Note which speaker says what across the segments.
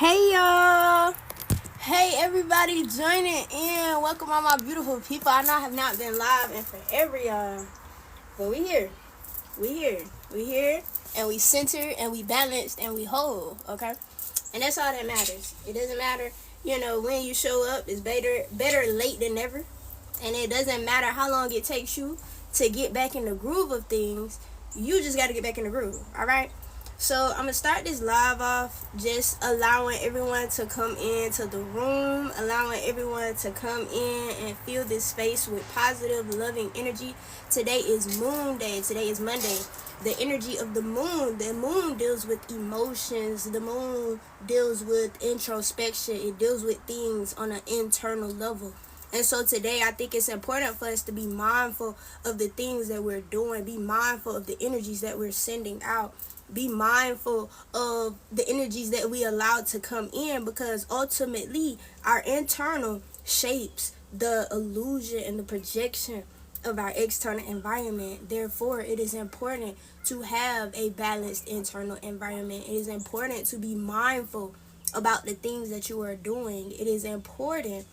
Speaker 1: Hey y'all! Hey everybody joining in. Welcome all my beautiful people. I know I have not been live in forever, y'all. But we here. We here. And we centered and we balanced and we whole. Okay? And that's all that matters. It doesn't matter, when you show up. It's better late than never. And it doesn't matter how long it takes you to get back in the groove of things. You just got to get back in the groove. Alright? So I'm gonna start this live off just allowing everyone to come into the room, allowing everyone to come in and fill this space with positive, loving energy. Today is Moonday. Today is Monday. The energy of the moon. The moon deals with emotions. The moon deals with introspection. It deals with things on an internal level. And so today I think it's important for us to be mindful of the things that we're doing. Be mindful of the energies that we're sending out. Be mindful of the energies that we allow to come in, because ultimately our internal shapes the illusion and the projection of our external environment. Therefore, it is important to have a balanced internal environment. It is important to be mindful about the things that you are doing. It is important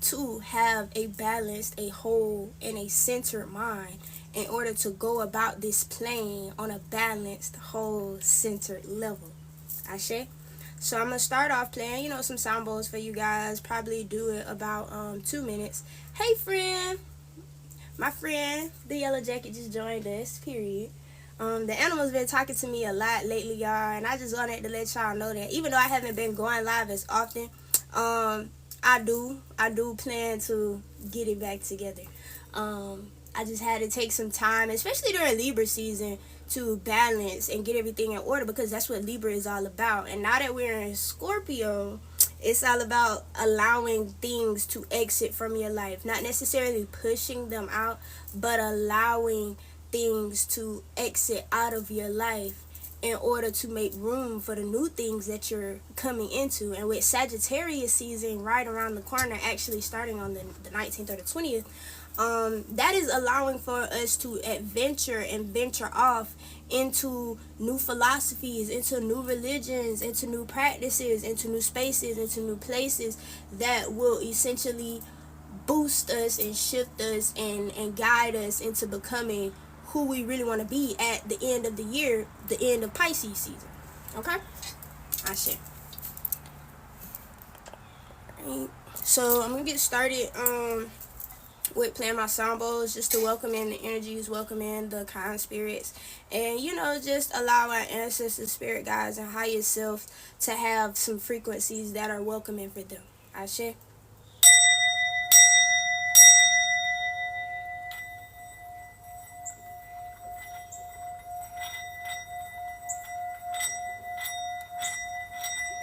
Speaker 1: to have a balanced, a whole, and a centered mind in order to go about this plane on a balanced, whole, centered level. Ashe? So I'm going to start off playing, some sound bowls for you guys. Probably do it about 2 minutes. Hey, friend. My friend, the yellow jacket, just joined us, period. The animal's been talking to me a lot lately, y'all, and I just wanted to let y'all know that even though I haven't been going live as often, I do plan to get it back together. I just had to take some time, especially during Libra season, to balance and get everything in order, because that's what Libra is all about. And now that we're in Scorpio, it's all about allowing things to exit from your life. Not necessarily pushing them out, but allowing things to exit out of your life in order to make room for the new things that you're coming into. And with Sagittarius season right around the corner, actually starting on the 19th or the 20th, that is allowing for us to adventure and venture off into new philosophies, into new religions, into new practices, into new spaces, into new places that will essentially boost us and shift us and guide us into becoming who we really want to be at the end of the year, the end of Pisces season. Okay? I share. Right. So I'm gonna get started with playing my sound bowls, just to welcome in the energies, welcome in the kind spirits, and just allow our ancestors, spirit guides, and higher self to have some frequencies that are welcoming for them. I share.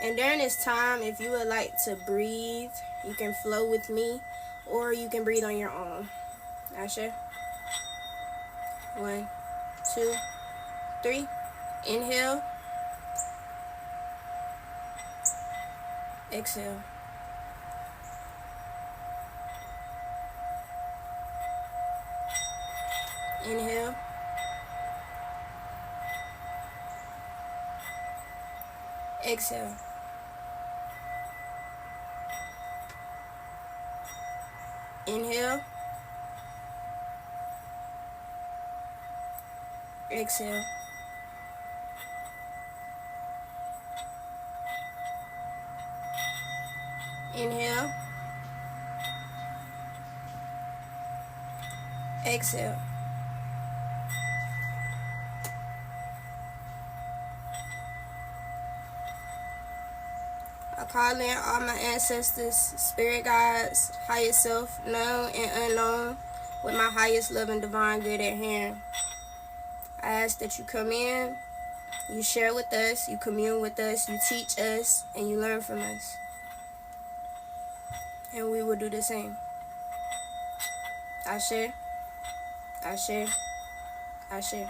Speaker 1: And during this time, if you would like to breathe, you can flow with me, or you can breathe on your own. Asha. 1, 2, 3. Inhale. Exhale. Inhale. Exhale. Inhale. Exhale. Inhale. Exhale. I call in all my ancestors, spirit guides, higher self, known and unknown, with my highest love and divine good at hand. I ask that you come in, you share with us, you commune with us, you teach us, and you learn from us. And we will do the same. I share. I share. I share.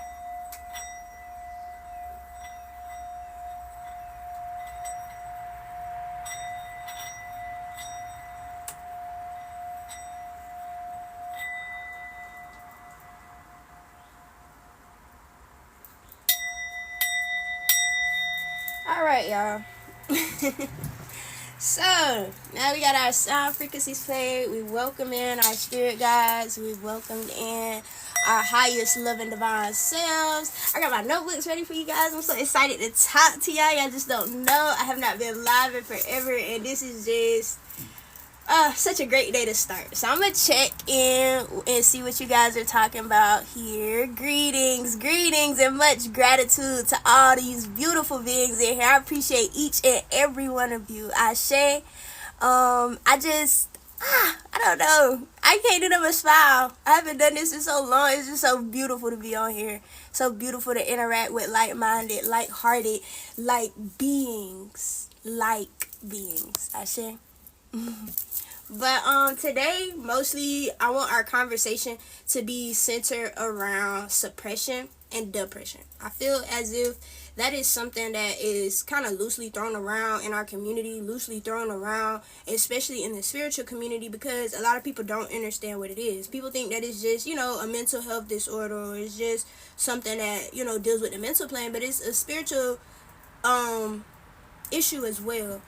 Speaker 1: Alright, y'all. So, now we got our sound frequencies played. We welcome in our spirit guides. We welcomed in our highest loving divine selves. I got my notebooks ready for you guys. I'm so excited to talk to y'all. Y'all just don't know. I have not been live in forever, and this is just such a great day to start. So I'm gonna check in and see what you guys are talking about here. Greetings, and much gratitude to all these beautiful beings in here. I appreciate each and every one of you. I don't know. I can't do them a smile. I haven't done this in so long. It's just so beautiful to be on here. So beautiful to interact with like-minded, like-hearted, beings. Ashe. But today, mostly, I want our conversation to be centered around suppression and depression. I feel as if that is something that is kind of loosely thrown around in our community, loosely thrown around, especially in the spiritual community, because a lot of people don't understand what it is. People think that it's just, a mental health disorder, or it's just something that, deals with the mental plane, but it's a spiritual issue as well.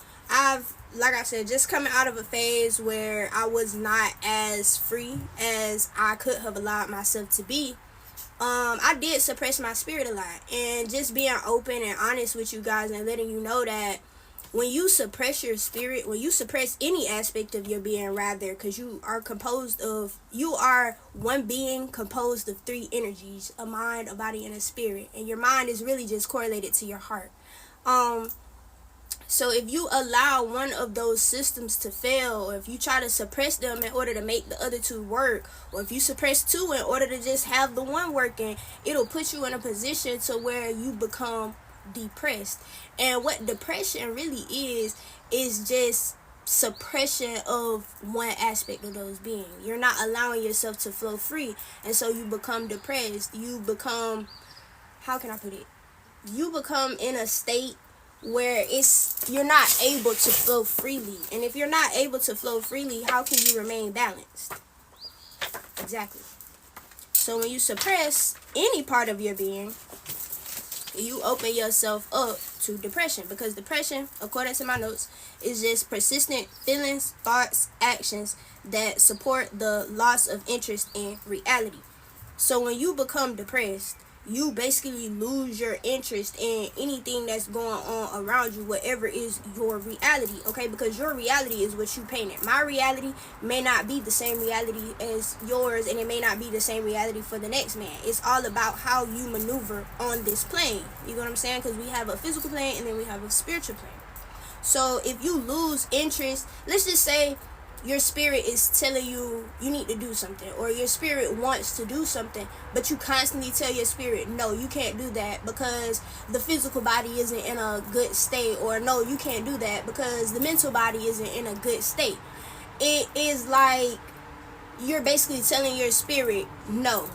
Speaker 1: Like I said, just coming out of a phase where I was not as free as I could have allowed myself to be. I did suppress my spirit a lot, and just being open and honest with you guys and letting you know that when you suppress your spirit, when you suppress any aspect of your being, rather, because you are one being composed of three energies: a mind, a body, and a spirit, and your mind is really just correlated to your heart. So if you allow one of those systems to fail, or if you try to suppress them in order to make the other two work, or if you suppress two in order to just have the one working, it'll put you in a position to where you become depressed. And what depression really is just suppression of one aspect of those beings. You're not allowing yourself to flow free, and so you become depressed. You become, how can I put it? You become in a state where you're not able to flow freely. And if you're not able to flow freely, how can you remain balanced? Exactly. So when you suppress any part of your being, you open yourself up to depression, because depression, according to my notes, is just persistent feelings, thoughts, actions that support the loss of interest in reality. So when you become depressed, you basically lose your interest in anything that's going on around you, whatever is your reality, okay? Because your reality is what you painted. My reality may not be the same reality as yours, and it may not be the same reality for the next man. It's all about how you maneuver on this plane. You know what I'm saying? Because we have a physical plane, and then we have a spiritual plane. So if you lose interest, let's just say your spirit is telling you need to do something, or your spirit wants to do something, but you constantly tell your spirit, no, you can't do that because the physical body isn't in a good state, or no, you can't do that because the mental body isn't in a good state. It is like you're basically telling your spirit no.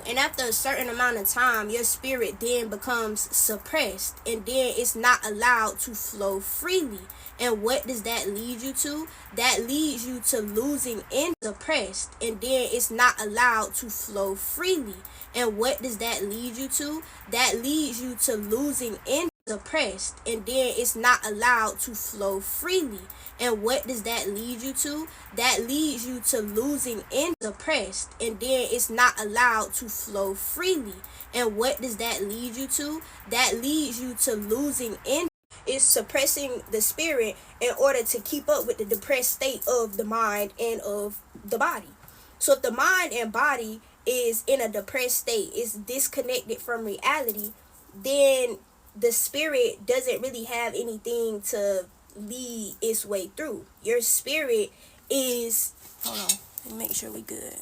Speaker 1: And after a certain amount of time, your spirit then becomes suppressed, and then it's not allowed to flow freely. And what does that lead you to? That leads you to losing in suppressed, and then it's not allowed to flow freely. And what does that lead you to? That leads you to losing in suppressed, and then it's not allowed to flow freely. And what does that lead you to? That leads you to losing in suppressed, and then it's not allowed to flow freely. And what does that lead you to? That leads you to losing in is suppressing the spirit in order to keep up with the depressed state of the mind and of the body. So if the mind and body is in a depressed state, is disconnected from reality, then the spirit doesn't really have anything to lead its way through. Your spirit is, hold on, let me make sure we good.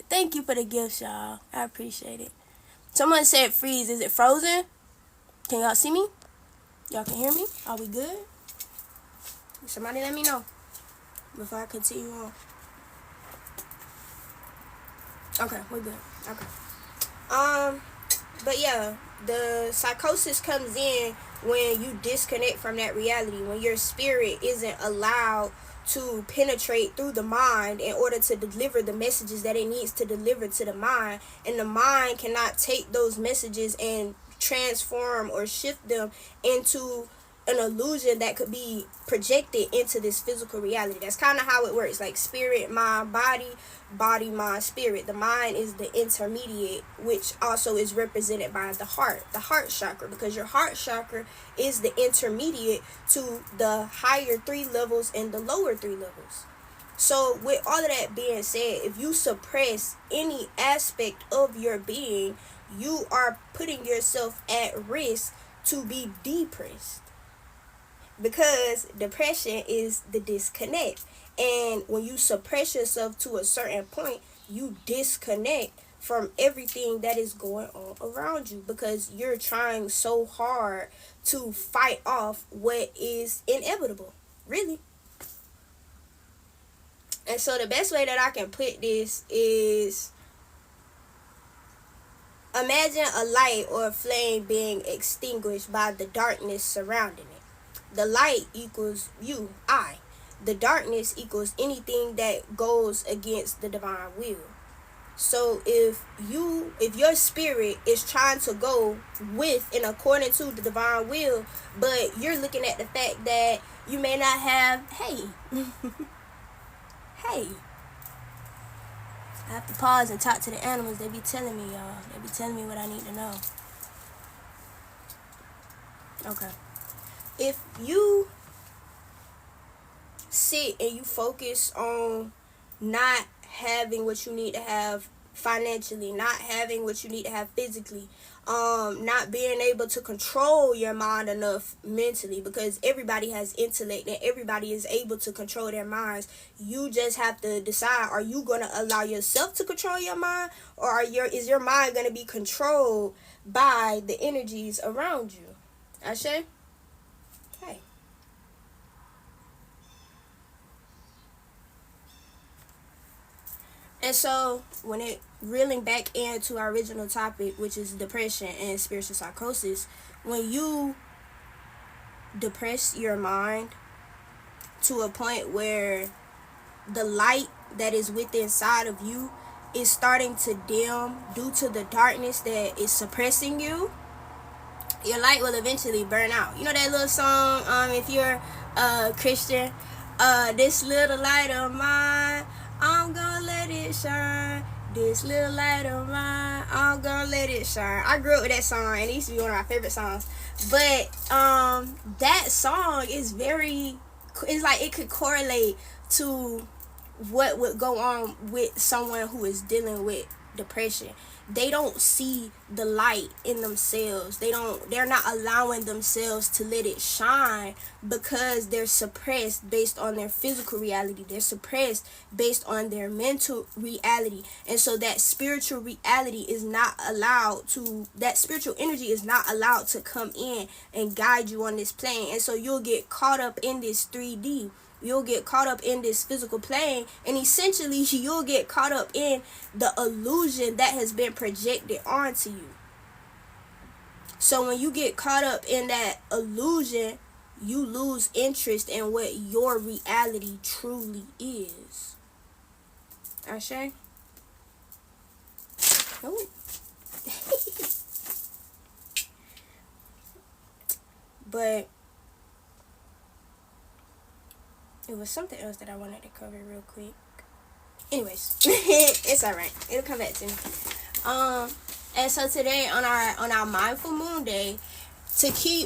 Speaker 1: Thank you for the gifts, y'all. I appreciate it. Someone said freeze. Is it frozen? Can y'all see me? Y'all can hear me? Are we good? Somebody let me know before I continue on. Okay, we're good. Okay. But yeah, the psychosis comes in when you disconnect from that reality, when your spirit isn't allowed to penetrate through the mind in order to deliver the messages that it needs to deliver to the mind, and the mind cannot take those messages and transform or shift them into an illusion that could be projected into this physical reality. That's kind of how it works. Like spirit, mind, body, body, mind, spirit. The mind is the intermediate, which also is represented by the heart chakra, because your heart chakra is the intermediate to the higher 3 levels and the lower 3 levels. So with all of that being said, if you suppress any aspect of your being, you are putting yourself at risk to be depressed, because depression is the disconnect. And when you suppress yourself to a certain point, you disconnect from everything that is going on around you, because you're trying so hard to fight off what is inevitable, really. And so the best way that I can put this is, imagine a light or a flame being extinguished by the darkness surrounding it. The light equals you, I. The darkness equals anything that goes against the divine will. So if your spirit is trying to go with and according to the divine will, but you're looking at the fact that you may not have, hey, I have to pause and talk to the animals. They be telling me, y'all. They be telling me what I need to know. Okay. If you sit and you focus on not having what you need to have financially, not having what you need to have physically, not being able to control your mind enough mentally, because everybody has intellect and everybody is able to control their minds. You just have to decide, are you going to allow yourself to control your mind, or is your mind going to be controlled by the energies around you? Ashe? Okay. And so, when it reeling back into our original topic, which is depression and spiritual psychosis, when you depress your mind to a point where the light that is within inside of you is starting to dim due to the darkness that is suppressing you, your light will eventually burn out. You know that little song, if you're a Christian, this little light of mine, I'm gonna let it shine. This little light of mine, I'm gonna let it shine. I grew up with that song, and it used to be one of my favorite songs. But that song is very, it's like it could correlate to what would go on with someone who is dealing with depression. They don't see the light in themselves. They're not allowing themselves to let it shine, because they're suppressed based on their physical reality. They're suppressed based on their mental reality. And so that spiritual reality is not allowed to, that spiritual energy is not allowed to come in and guide you on this plane. And so you'll get caught up in this 3D. You'll get caught up in this physical plane, and essentially you'll get caught up in the illusion that has been projected onto you. So when you get caught up in that illusion, you lose interest in what your reality truly is. Ashe? Oh. But it was something else that I wanted to cover real quick. Anyways, it's alright. It'll come back to me. And so today on our Mindful Moonday,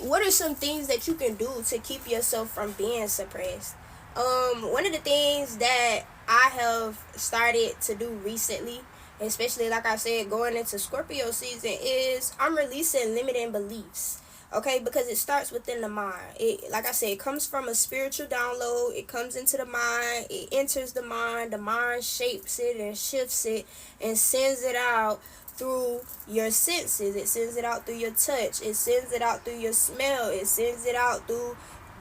Speaker 1: what are some things that you can do to keep yourself from being suppressed? One of the things that I have started to do recently, especially like I said, going into Scorpio season, is I'm releasing limiting beliefs. Okay, because it starts within the mind. It, like I said, it comes from a spiritual download. It comes into the mind. It enters the mind. The mind shapes it and shifts it and sends it out through your senses. It sends it out through your touch. It sends it out through your smell. It sends it out through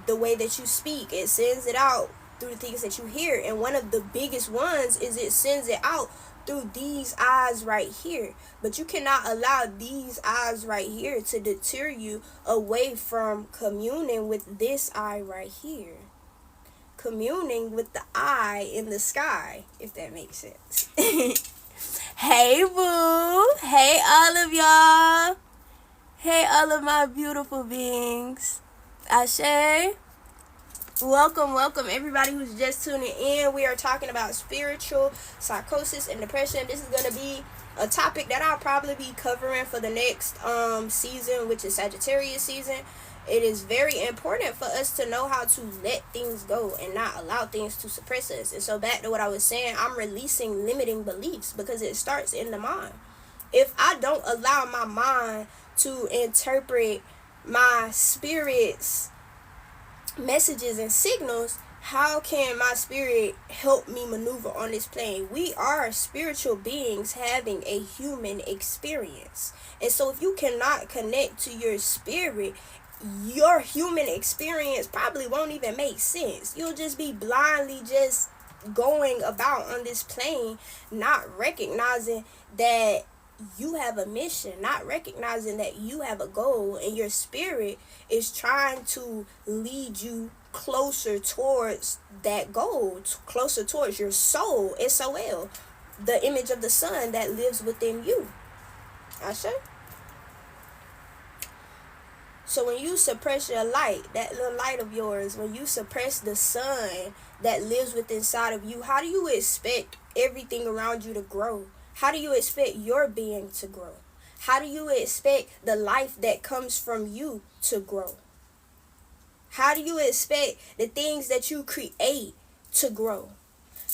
Speaker 1: the way that you speak. It sends it out through the things that you hear. And one of the biggest ones is it sends it out through these eyes right here. But you cannot allow these eyes right here to deter you away from communing with this eye right here. Communing with the eye in the sky, if that makes sense. Hey boo. Hey all of y'all. Hey all of my beautiful beings. Ashe. Welcome everybody who's just tuning in. We are talking about spiritual psychosis and depression. This is going to be a topic that I'll probably be covering for the next season, which is Sagittarius season. It is very important for us to know how to let things go and not allow things to suppress us. And so back to what I was saying, I'm releasing limiting beliefs because it starts in the mind. If I don't allow my mind to interpret my spirit's messages and signals, how can my spirit help me maneuver on this plane? We are spiritual beings having a human experience. And so if you cannot connect to your spirit, your human experience probably won't even make sense. You'll just be blindly just going about on this plane, not recognizing that you have a mission, not recognizing that you have a goal, and your spirit is trying to lead you closer towards that goal, closer towards your soul, SOL, the image of the sun that lives within you. Ashe? So when you suppress your light, that little light of yours, when you suppress the sun that lives within inside of you, how do you expect everything around you to grow? How do you expect your being to grow? How do you expect the life that comes from you to grow? How do you expect the things that you create to grow?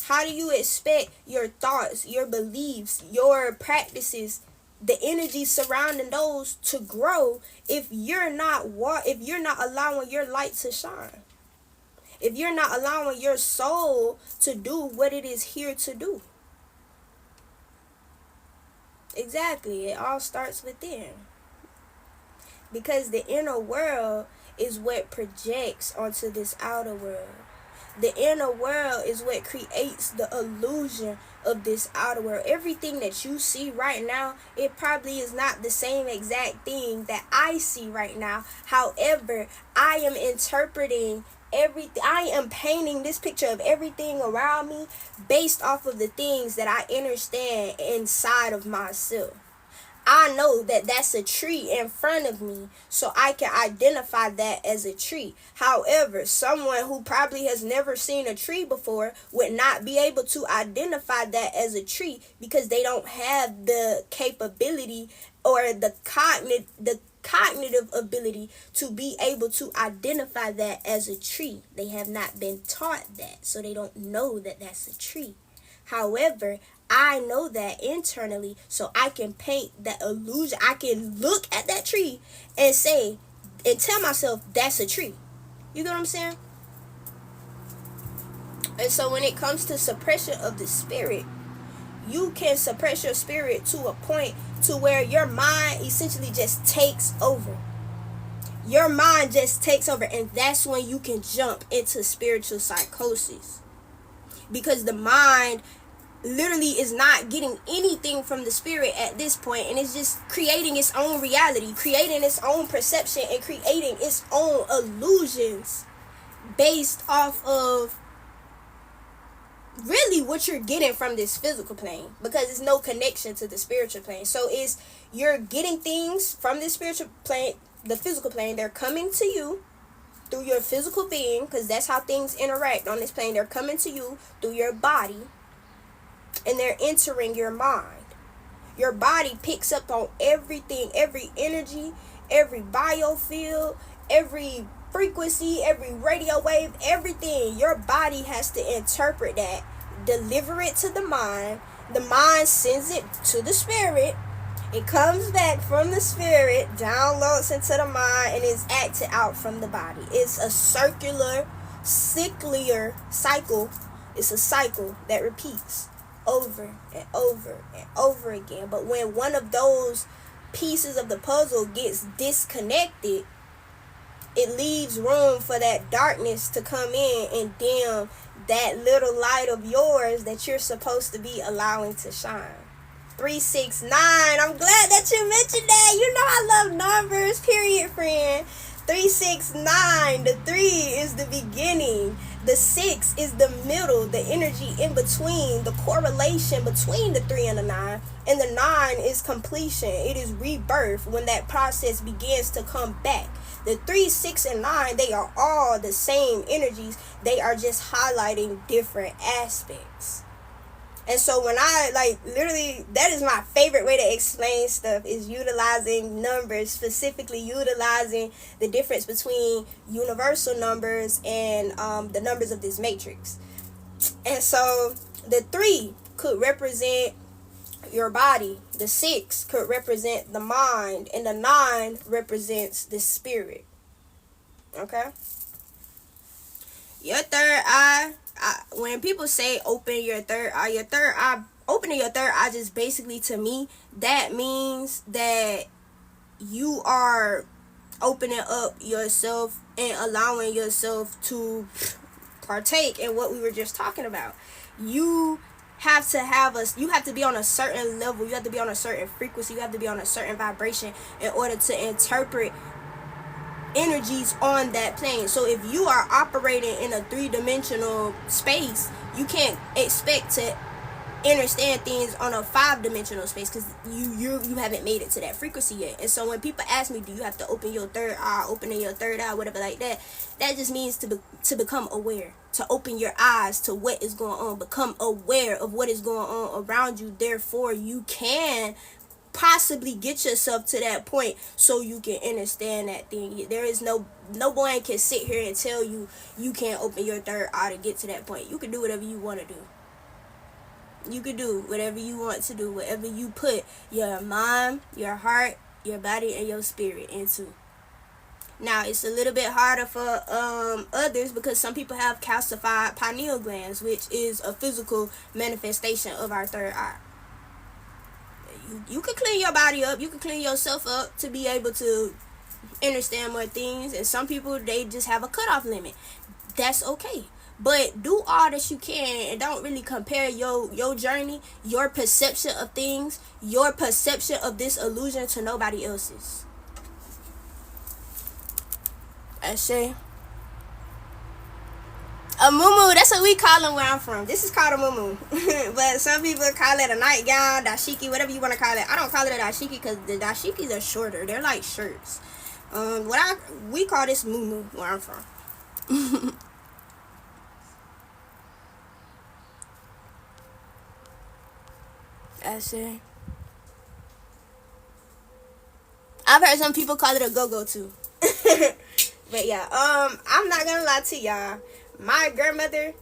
Speaker 1: How do you expect your thoughts, your beliefs, your practices, the energy surrounding those to grow if you're not allowing your light to shine? If you're not allowing your soul to do what it is here to do? Exactly. It all starts within. Because the inner world is what projects onto this outer world. The inner world is what creates the illusion of this outer world. Everything that you see right now, it probably is not the same exact thing that I see right now. However, I am interpreting everything. I am painting this picture of everything around me based off of the things that I understand inside of myself. I know that that's a tree in front of me, so I can identify that as a tree. However, someone who probably has never seen a tree before would not be able to identify that as a tree because they don't have the capability or the cognitive ability to be able to identify that as a tree. They have not been taught that, so they don't know that that's a tree. However, I know that internally, so I can paint that illusion. I can look at that tree and say, and tell myself that's a tree. You get what I'm saying? And so when it comes to suppression of the spirit, you can suppress your spirit to a point to where your mind essentially just takes over. Your mind just takes over, and that's when you can jump into spiritual psychosis. Because the mind literally is not getting anything from the spirit at this point, and it's just creating its own reality, creating its own perception, and creating its own illusions based off of really what you're getting from this physical plane, because there's no connection to the spiritual plane. So it's you're getting things from the spiritual plane, the physical plane. They're coming to you through your physical being, because that's how things interact on this plane. They're coming to you through your body, and they're entering your mind. Your body picks up on everything, every energy, every biofield, every frequency, every radio wave, everything. Your body has to interpret that, deliver it to the mind. The mind sends it to the spirit. It comes back from the spirit, downloads into the mind, and is acted out from the body. It's a circular, cyclical cycle. It's a cycle that repeats over and over and over again. But when one of those pieces of the puzzle gets disconnected, it leaves room for that darkness to come in and dim that little light of yours that you're supposed to be allowing to shine. 369. I'm glad that you mentioned that. You know I love numbers, period, friend. 369. The 3 is the beginning. The 6 is the middle, the energy in between, the correlation between the 3 and the 9. And the 9 is completion. It is rebirth when that process begins to come back. The 3, 6, and 9, they are all the same energies. They are just highlighting different aspects. And so when I, literally, that is my favorite way to explain stuff, is utilizing numbers, specifically utilizing the difference between universal numbers and the numbers of this matrix. And so the 3 could represent your body, the 6 could represent the mind, and the 9 represents the spirit. Okay? Your third eye, when people say open your third eye, opening your third eye, just basically, to me, that means that you are opening up yourself and allowing yourself to partake in what we were just talking about. You have to be on a certain level, you have to be on a certain frequency, you have to be on a certain vibration in order to interpret energies on that plane. So if you are operating in a 3-dimensional space, you can't expect to understand things on a 5-dimensional space, because you haven't made it to that frequency yet. And so when people ask me, do you have to open your third eye, whatever like that, that just means to become aware, to open your eyes to what is going on, become aware of what is going on around you. Therefore, you can possibly get yourself to that point so you can understand that thing. There is no one can sit here and tell you you can't open your third eye to get to that point. You can do whatever you want to do. You can do whatever you want to do, whatever you put your mind, your heart, your body, and your spirit into. Now, it's a little bit harder for others, because some people have calcified pineal glands, which is a physical manifestation of our third eye. You can clean your body up, you can clean yourself up to be able to understand more things. And some people, they just have a cutoff limit. That's okay. But do all that you can, and don't really compare your journey, your perception of things, your perception of this illusion to nobody else's. I say a muumuu, that's what we call them where I'm from. This is called a muumuu. But some people call it a nightgown, dashiki, whatever you want to call it. I don't call it a dashiki because the dashikis are shorter. They're like shirts. We call this muumuu where I'm from. I say. I've heard some people call it a go-go too. But yeah, I'm not gonna lie to y'all. My grandmother,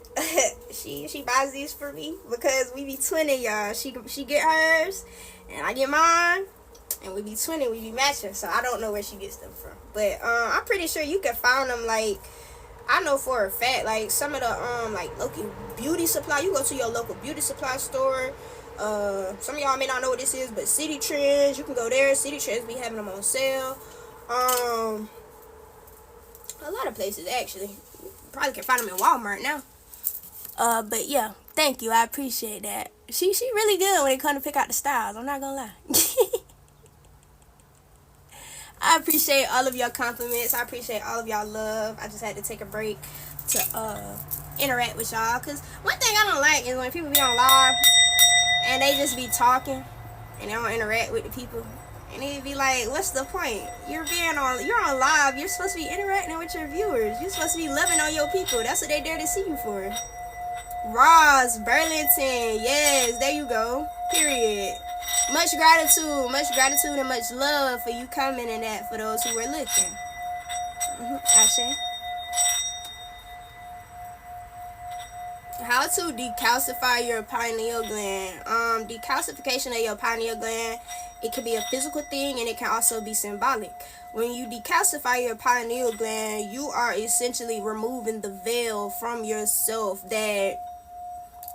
Speaker 1: she buys these for me because we be twinning, y'all. She get hers, and I get mine, and we be twinning, we be matching. So I don't know where she gets them from, but I'm pretty sure you can find them. I know for a fact, some of the local beauty supply. You go to your local beauty supply store. Some of y'all may not know what this is, but City Trends, you can go there. City Trends be having them on sale. A lot of places, actually. You probably can find them in Walmart now. But yeah, thank you. I appreciate that. She really good when it comes to pick out the styles. I'm not gonna lie. I appreciate all of your compliments. I appreciate all of y'all love. I just had to take a break to interact with y'all, because one thing I don't like is when people be on live and they just be talking and they don't interact with the people. And they'd be like, what's the point? You're on live. You're supposed to be interacting with your viewers. You're supposed to be loving on your people. That's what they dare to see you for. Ross, Burlington. Yes, there you go. Period. Much gratitude and much love for you coming and that for those who were looking. Ashe. How to decalcify your pineal gland. Decalcification of your pineal gland, it can be a physical thing and it can also be symbolic. When you decalcify your pineal gland, you are essentially removing the veil from yourself that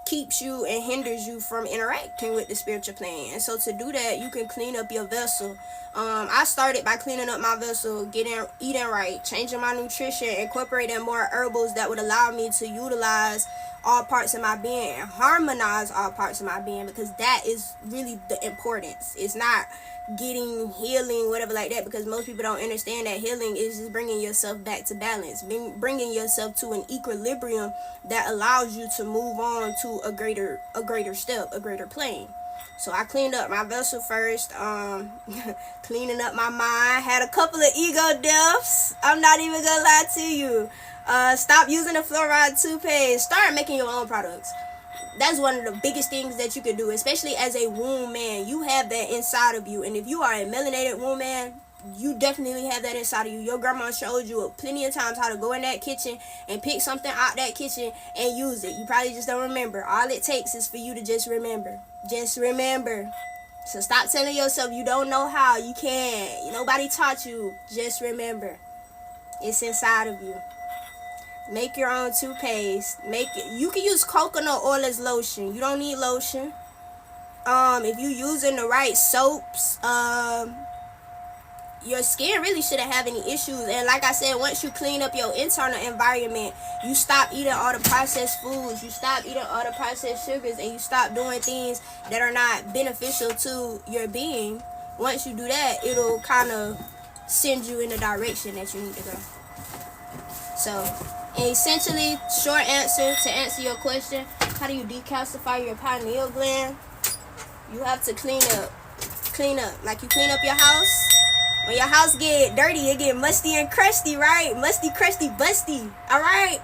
Speaker 1: keeps you and hinders you from interacting with the spiritual plane. And so to do that, you can clean up your vessel. I started by cleaning up my vessel, eating right, changing my nutrition, incorporating more herbals that would allow me to utilize all parts of my being and harmonize all parts of my being, because that is really the importance. It's not getting healing, whatever like that, because most people don't understand that healing is just bringing yourself back to balance, bringing yourself to an equilibrium that allows you to move on to a greater step, a greater plane. So I cleaned up my vessel first, cleaning up my mind. Had a couple of ego deaths. I'm not even gonna lie to you. Stop using the fluoride toothpaste. Start making your own products. That's one of the biggest things that you can do, especially as a womb man. You have that inside of you, and if you are a melanated womb man, you definitely have that inside of you. Your grandma showed you plenty of times how to go in that kitchen and pick something out that kitchen and use it. You probably just don't remember. All it takes is for you to just remember. Just remember. So stop telling yourself you don't know how. You can't. Nobody taught you. Just remember. It's inside of you. Make your own toothpaste. You can use coconut oil as lotion. You don't need lotion. If you using the right soaps, your skin really shouldn't have any issues. And like I said, once you clean up your internal environment, you stop eating all the processed foods, you stop eating all the processed sugars, and you stop doing things that are not beneficial to your being. Once you do that, it'll kind of send you in the direction that you need to go. So, essentially, short answer to answer your question, how do you decalcify your pineal gland? You have to clean up. Like you clean up your house. When your house get dirty, it get musty and crusty, right? Musty, crusty, busty, all right?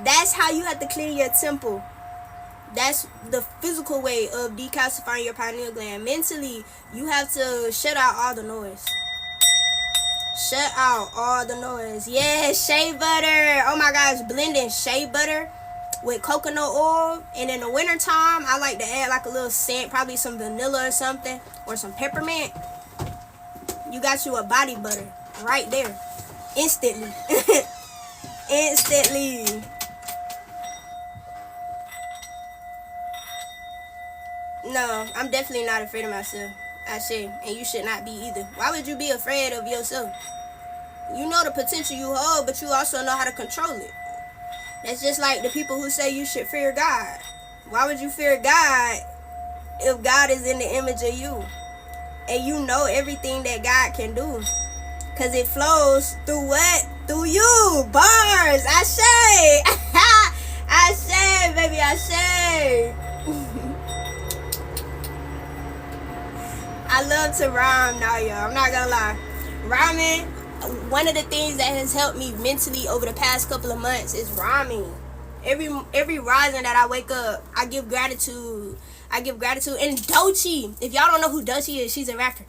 Speaker 1: That's how you have to clean your temple. That's the physical way of decalcifying your pineal gland. Mentally, you have to shut out all the noise. Shut out all the noise. Yeah, shea butter. Oh my gosh, blending shea butter with coconut oil. And in the wintertime, I like to add like a little scent, probably some vanilla or something, or some peppermint. You got you a body butter right there. Instantly. Instantly. No, I'm definitely not afraid of myself. I say, and you should not be either. Why would you be afraid of yourself? You know the potential you hold, but you also know how to control it. That's just like the people who say you should fear God. Why would you fear God if God is in the image of you? And you know everything that God can do. Because it flows through what? Through you. Bars. I say. I say, baby, I say. I love to rhyme now, y'all. I'm not gonna lie. Rhyming, one of the things that has helped me mentally over the past couple of months is rhyming. Every rising that I wake up, I give gratitude. And Doechii, if y'all don't know who Doechii is, she's a rapper.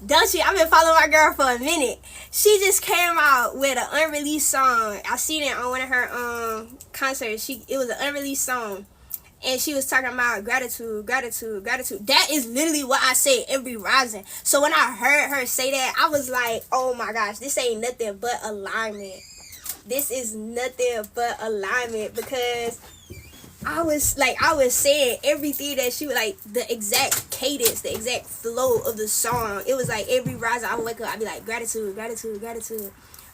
Speaker 1: Doechii, I've been following my girl for a minute. She just came out with an unreleased song. I seen it on one of her concerts. It was an unreleased song. And she was talking about gratitude. That is literally what I say every rising. So when I heard her say that, I was like, oh my gosh, this ain't nothing but alignment. This is nothing but alignment, because I was saying everything that she was like, the exact cadence, the exact flow of the song. It was like every rising I would wake up, I'd be like, gratitude.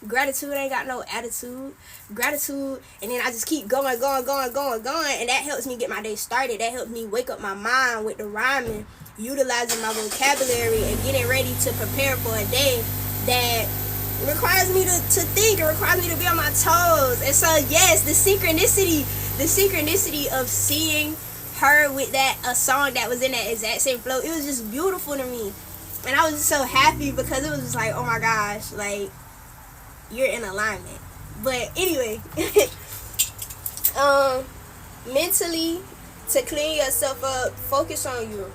Speaker 1: Gratitude ain't got no attitude. Gratitude, and then I just keep going, and that helps me get my day started. That helps me wake up my mind with the rhyming, utilizing my vocabulary, and getting ready to prepare for a day that requires me to think. It requires me to be on my toes. And so yes, the synchronicity of seeing her with a song that was in that exact same flow, it was just beautiful to me. And I was just so happy, because it was just like, oh my gosh, like, you're in alignment. But anyway, mentally, to clean yourself up, focus on you.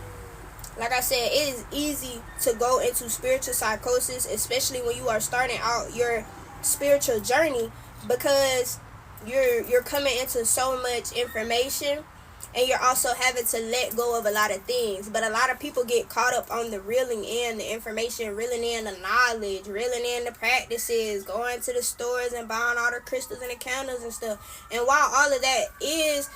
Speaker 1: Like I said, it is easy to go into spiritual psychosis, especially when you are starting out your spiritual journey, because you're coming into so much information, and you're also having to let go of a lot of things. But a lot of people get caught up on the reeling in the information, reeling in the knowledge, reeling in the practices, going to the stores and buying all the crystals and the candles and stuff. And while all of that is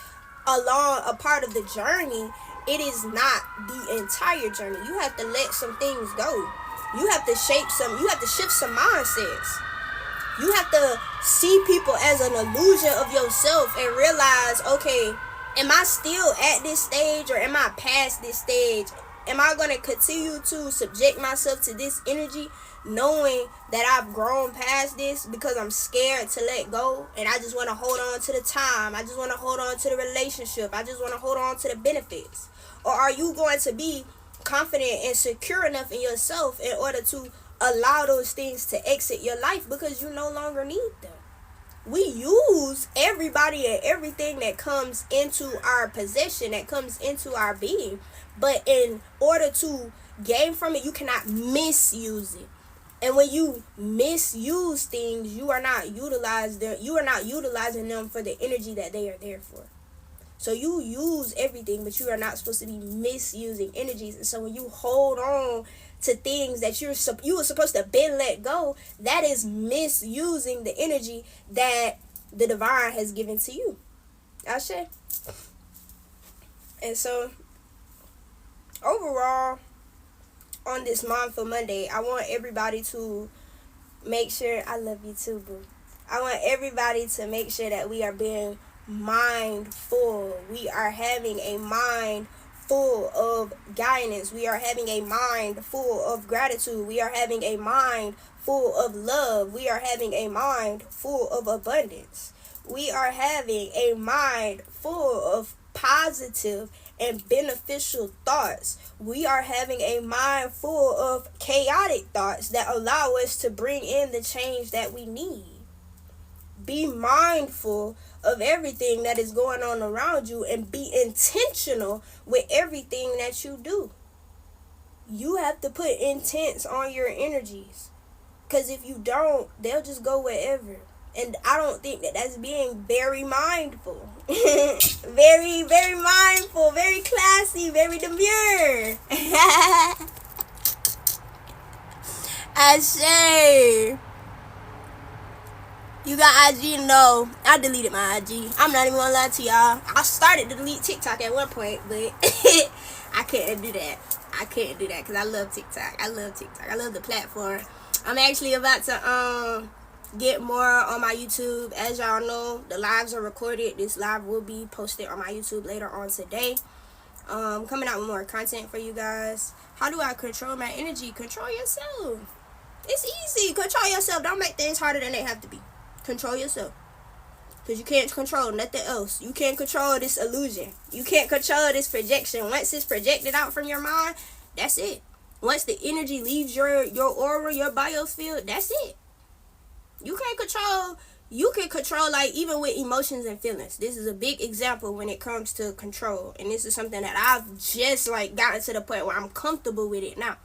Speaker 1: a part of the journey, it is not the entire journey. You have to let some things go. You have to shift some mindsets. You have to see people as an illusion of yourself and realize, okay, am I still at this stage, or am I past this stage? Am I going to continue to subject myself to this energy, knowing that I've grown past this, because I'm scared to let go, and I just want to hold on to the time, I just want to hold on to the relationship, I just want to hold on to the benefits? Or are you going to be confident and secure enough in yourself in order to allow those things to exit your life, because you no longer need them. We use everybody and everything that comes into our possession, that comes into our being, but in order to gain from it, you cannot misuse it. And when you misuse things, you are not utilizing them for the energy that they are there for. So you use everything, but you are not supposed to be misusing energies. And so when you hold on to things that you were supposed to been let go, that is misusing the energy that the divine has given to you. Ashe. And so overall, on this Mindful Monday, I want everybody to make sure, I love you too, boo. I want everybody to make sure that we are being mindful. We are having a mind full of guidance. We are having a mind full of gratitude. We are having a mind full of love. We are having a mind full of abundance. We are having a mind full of positive and beneficial thoughts. We are having a mind full of chaotic thoughts that allow us to bring in the change that we need. Be mindful of everything that is going on around you and be intentional with everything that you do. You have to put intents on your energies, because if you don't, they'll just go wherever. And I don't think that that's being very mindful. Very, very mindful, very classy, very demure. I say, you got IG? No, I deleted my IG. I'm not even gonna lie to y'all. I started to delete TikTok at one point, but I couldn't do that. Because I love TikTok. I love the platform. I'm actually about to get more on my YouTube. As y'all know, the lives are recorded. This live will be posted on my YouTube later on today. Coming out with more content for you guys. How do I control my energy? Control yourself. It's easy. Control yourself. Don't make things harder than they have to be. Control yourself. Because you can't control nothing else. You can't control this illusion. You can't control this projection. Once it's projected out from your mind, that's it. Once the energy leaves your aura, your biofield, that's it. You can control, like, even with emotions and feelings. This is a big example when it comes to control. And this is something that I've just, like, gotten to the point where I'm comfortable with it now.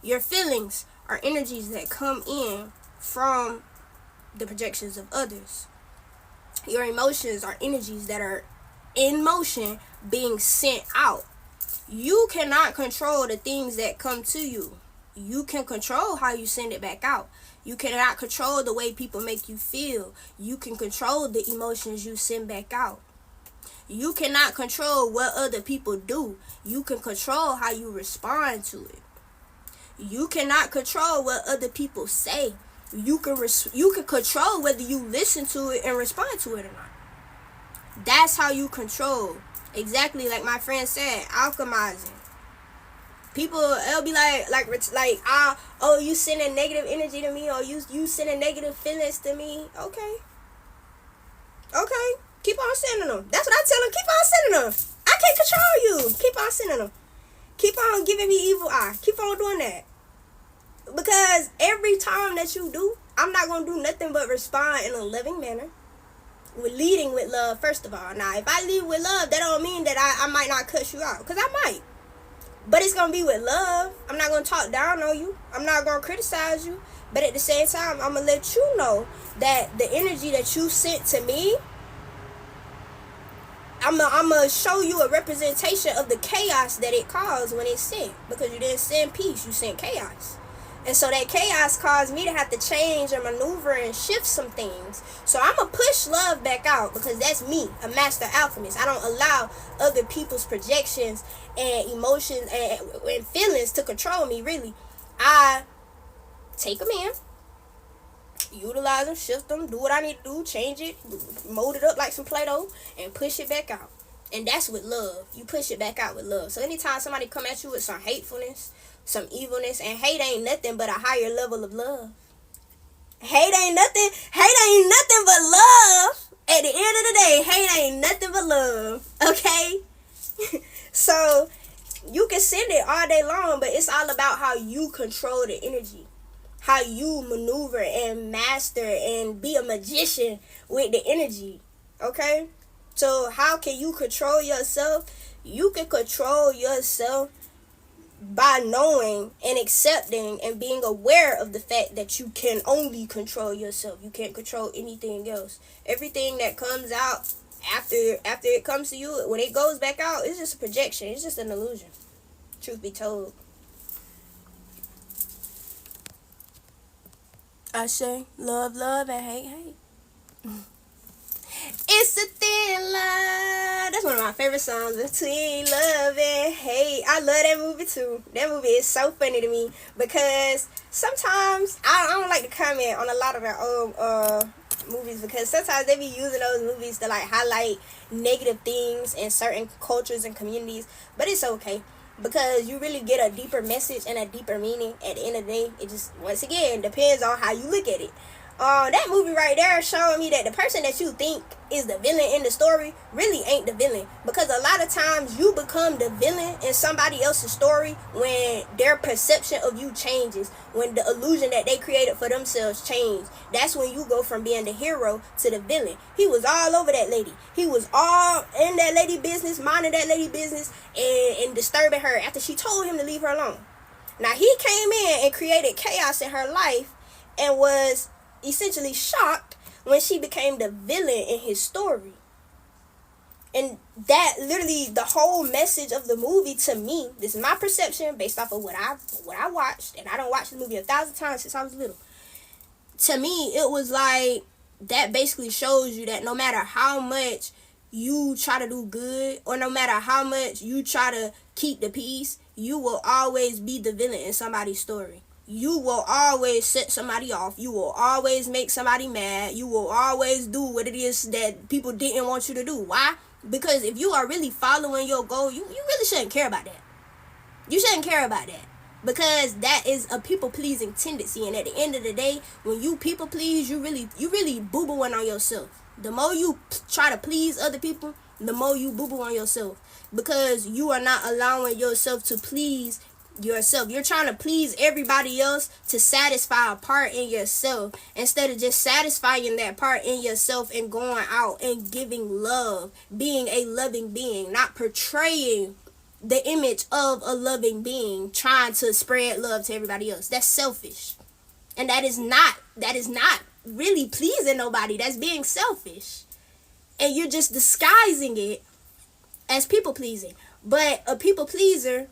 Speaker 1: Your feelings are energies that come in from the projections of others. Your emotions are energies that are in motion being sent out. You cannot control the things that come to you. You can control how you send it back out. You cannot control the way people make you feel. You can control the emotions you send back out. You cannot control what other people do. You can control how you respond to it. You cannot control what other people say. You can control whether you listen to it and respond to it or not. That's how you control. Exactly like my friend said, alchemizing. People, they'll be like, oh, you sending negative energy to me, or you sending negative feelings to me. Okay. Keep on sending them. That's what I tell them. Keep on sending them. I can't control you. Keep on sending them. Keep on giving me evil eye. Keep on doing that. Because every time that you do, I'm not going to do nothing but respond in a loving manner. We're leading with love, first of all. Now, if I lead with love, that don't mean that I might not cuss you out. Because I might. But it's going to be with love. I'm not going to talk down on you. I'm not going to criticize you. But at the same time, I'm going to let you know that the energy that you sent to me, I'm going to show you a representation of the chaos that it caused when it's sent. Because you didn't send peace, you sent chaos. And so that chaos caused me to have to change and maneuver and shift some things. So I'm going to push love back out, because that's me, a master alchemist. I don't allow other people's projections and emotions and feelings to control me, really. I take them in, utilize them, shift them, do what I need to do, change it, mold it up like some Play-Doh, and push it back out. And that's with love. You push it back out with love. So anytime somebody come at you with some hatefulness, some evilness, and hate ain't nothing but a higher level of love. Hate ain't nothing but love. At the end of the day, hate ain't nothing but love. Okay? So You can send it all day long, but it's all about how you control the energy, how you maneuver and master and be a magician with the energy. Okay? So how can you control yourself? You can control yourself by knowing and accepting and being aware of the fact that you can only control yourself. You can't control anything else. Everything that comes out after it comes to you, when it goes back out, it's just a projection. It's just an illusion. Truth be told. I say love, love, and hate, hate. It's a thin line. That's one of my favorite songs, between love and hate. I love that movie too. That movie is so funny to me because sometimes I don't like to comment on a lot of their old movies, because sometimes they be using those movies to like highlight negative things in certain cultures and communities. But it's okay, because you really get a deeper message and a deeper meaning at the end of the day. It just, once again, depends on how you look at it. That movie right there showing me that the person that you think is the villain in the story really ain't the villain, because a lot of times you become the villain in somebody else's story when their perception of you changes, when the illusion that they created for themselves change. That's when you go from being the hero to the villain. He was all over that lady. He was all in that lady business, minding that lady business, and disturbing her after she told him to leave her alone. Now he came in and created chaos in her life and was essentially shocked when she became the villain in his story. And that literally, the whole message of the movie to me, this is my perception based off of what I watched, and I don't watch the movie 1,000 times since I was little. To me, it was like, that basically shows you that no matter how much you try to do good, or no matter how much you try to keep the peace, you will always be the villain in somebody's story. You will always set somebody off. You will always make somebody mad. You will always do what it is that people didn't want you to do. Why? Because if you are really following your goal, you really shouldn't care about that. You shouldn't care about that. Because that is a people-pleasing tendency. And at the end of the day, when you people-please, you really boo-booing on yourself. The more you try to please other people, the more you boo-boo on yourself. Because you are not allowing yourself to please yourself. You're trying to please everybody else to satisfy a part in yourself, instead of just satisfying that part in yourself and going out and giving love, being a loving being, not portraying the image of a loving being, trying to spread love to everybody else. That's selfish. And that is not really pleasing nobody. That's being selfish. And you're just disguising it as people pleasing. But a people pleaser,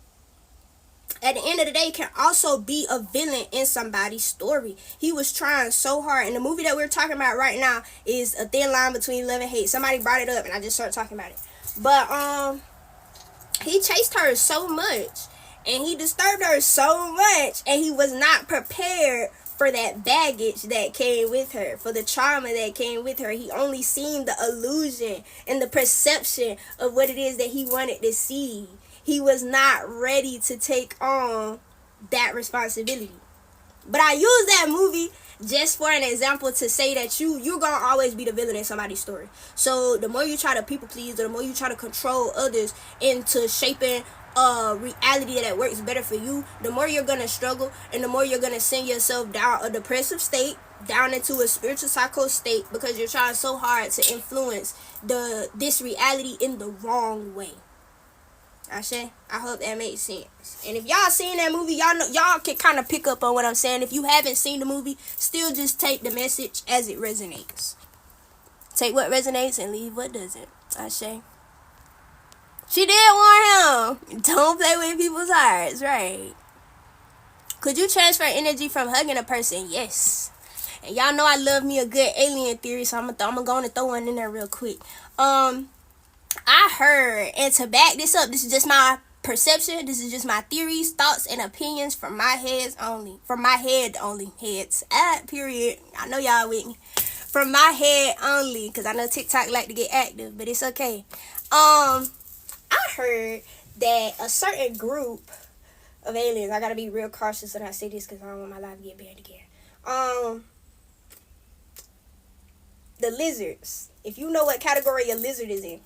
Speaker 1: at the end of the day, can also be a villain in somebody's story. He was trying so hard. And the movie that we're talking about right now is A Thin Line Between Love and Hate. Somebody brought it up and I just started talking about it. But he chased her so much and he disturbed her so much, and he was not prepared for that baggage that came with her, for the trauma that came with her. He only seen the illusion and the perception of what it is that he wanted to see. He was not ready to take on that responsibility. But I use that movie just for an example to say that you're going to always be the villain in somebody's story. So the more you try to people please, or the more you try to control others into shaping a reality that works better for you, the more you're going to struggle, and the more you're going to send yourself down a depressive state, down into a spiritual psychosis state, because you're trying so hard to influence this reality in the wrong way. I hope that makes sense. And if y'all seen that movie, y'all know, y'all can kind of pick up on what I'm saying. If you haven't seen the movie, still just take the message as it resonates. Take what resonates and leave what doesn't. She did warn him. Don't play with people's hearts, right? Could you transfer energy from hugging a person? Yes. And y'all know I love me a good alien theory, so I'm going to throw one in there real quick. I heard, and to back this up, this is just my perception, this is just my theories, thoughts, and opinions from my head only. Heads. Period. I know y'all with me. From my head only, because I know TikTok like to get active, but it's okay. I heard that a certain group of aliens, I gotta be real cautious when I say this because I don't want my life to get banned again. The lizards. If you know what category a lizard is in,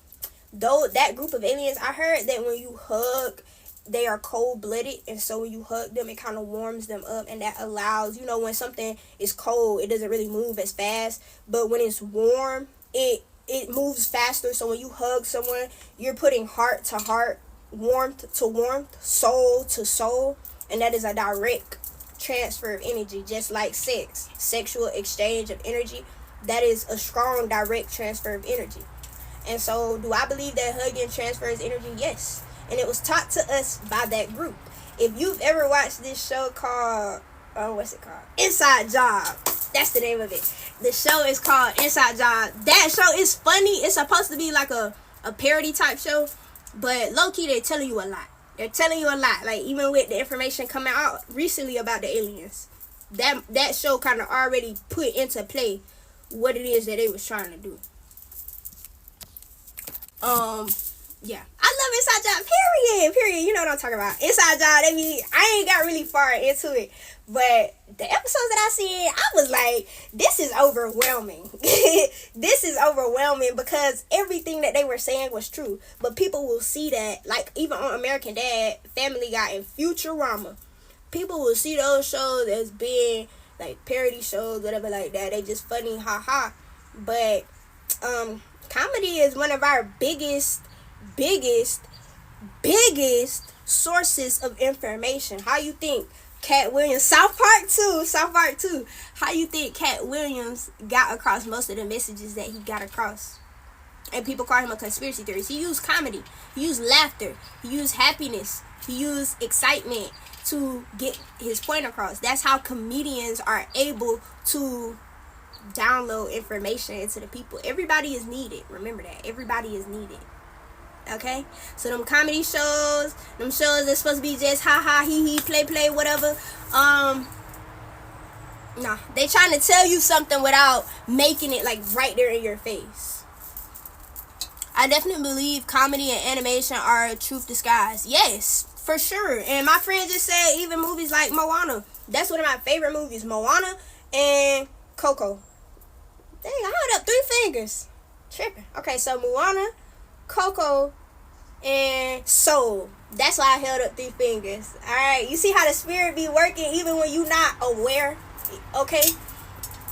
Speaker 1: though, that group of aliens, I heard that when you hug they are cold-blooded, and so when you hug them, it kind of warms them up, and that allows, when something is cold, it doesn't really move as fast, but when it's warm, it moves faster. So when you hug someone, you're putting heart to heart, warmth to warmth, soul to soul, and that is a direct transfer of energy, just like sexual exchange of energy. That is a strong direct transfer of energy. And so, do I believe that hugging transfers energy? Yes. And it was taught to us by that group. If you've ever watched this show called, what's it called? Inside Job. That's the name of it. The show is called Inside Job. That show is funny. It's supposed to be like a parody type show. But low-key, they're telling you a lot. They're telling you a lot. Like, even with the information coming out recently about the aliens. That show kind of already put into play what it is that they was trying to do. Yeah, I love Inside Job, period, you know what I'm talking about. Inside Job, I ain't got really far into it, but the episodes that I seen, I was like, this is overwhelming. This is overwhelming, because everything that they were saying was true, but people will see that, like, even on American Dad, Family Guy, and Futurama, people will see those shows as being, like, parody shows, whatever like that. They just funny, haha, but, comedy is one of our biggest sources of information. How you think Cat Williams, South Park 2, how you think Cat Williams got across most of the messages that he got across? And people call him a conspiracy theorist. He used comedy, he used laughter, he used happiness, he used excitement to get his point across. That's how comedians are able to download information into the people. Everybody is needed. Remember that. Everybody is needed. Okay? So them comedy shows, them shows that's supposed to be just ha ha, he he, play, whatever. Nah. They trying to tell you something without making it like right there in your face. I definitely believe comedy and animation are a truth disguised. Yes, for sure. And my friend just said even movies like Moana. That's one of my favorite movies. Moana and Coco. Dang, I held up 3 fingers. Tripping. Okay, so Moana, Coco, and Soul. That's why I held up 3 fingers. Alright, you see how the spirit be working even when you not aware? Okay?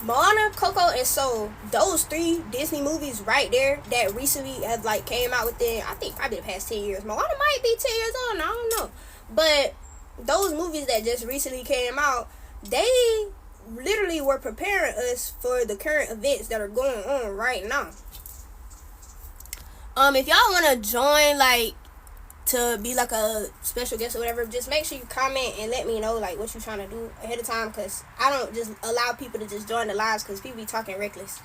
Speaker 1: Moana, Coco, and Soul. Those 3 Disney movies right there that recently have like came out within, I think, probably the past 10 years. Moana might be 10 years old, I don't know. But those movies that just recently came out, they literally were preparing us for the current events that are going on right now. If y'all want to join, like, to be like a special guest or whatever, just make sure you comment and let me know like what you're trying to do ahead of time, because I don't just allow people to just join the lives, because people be talking reckless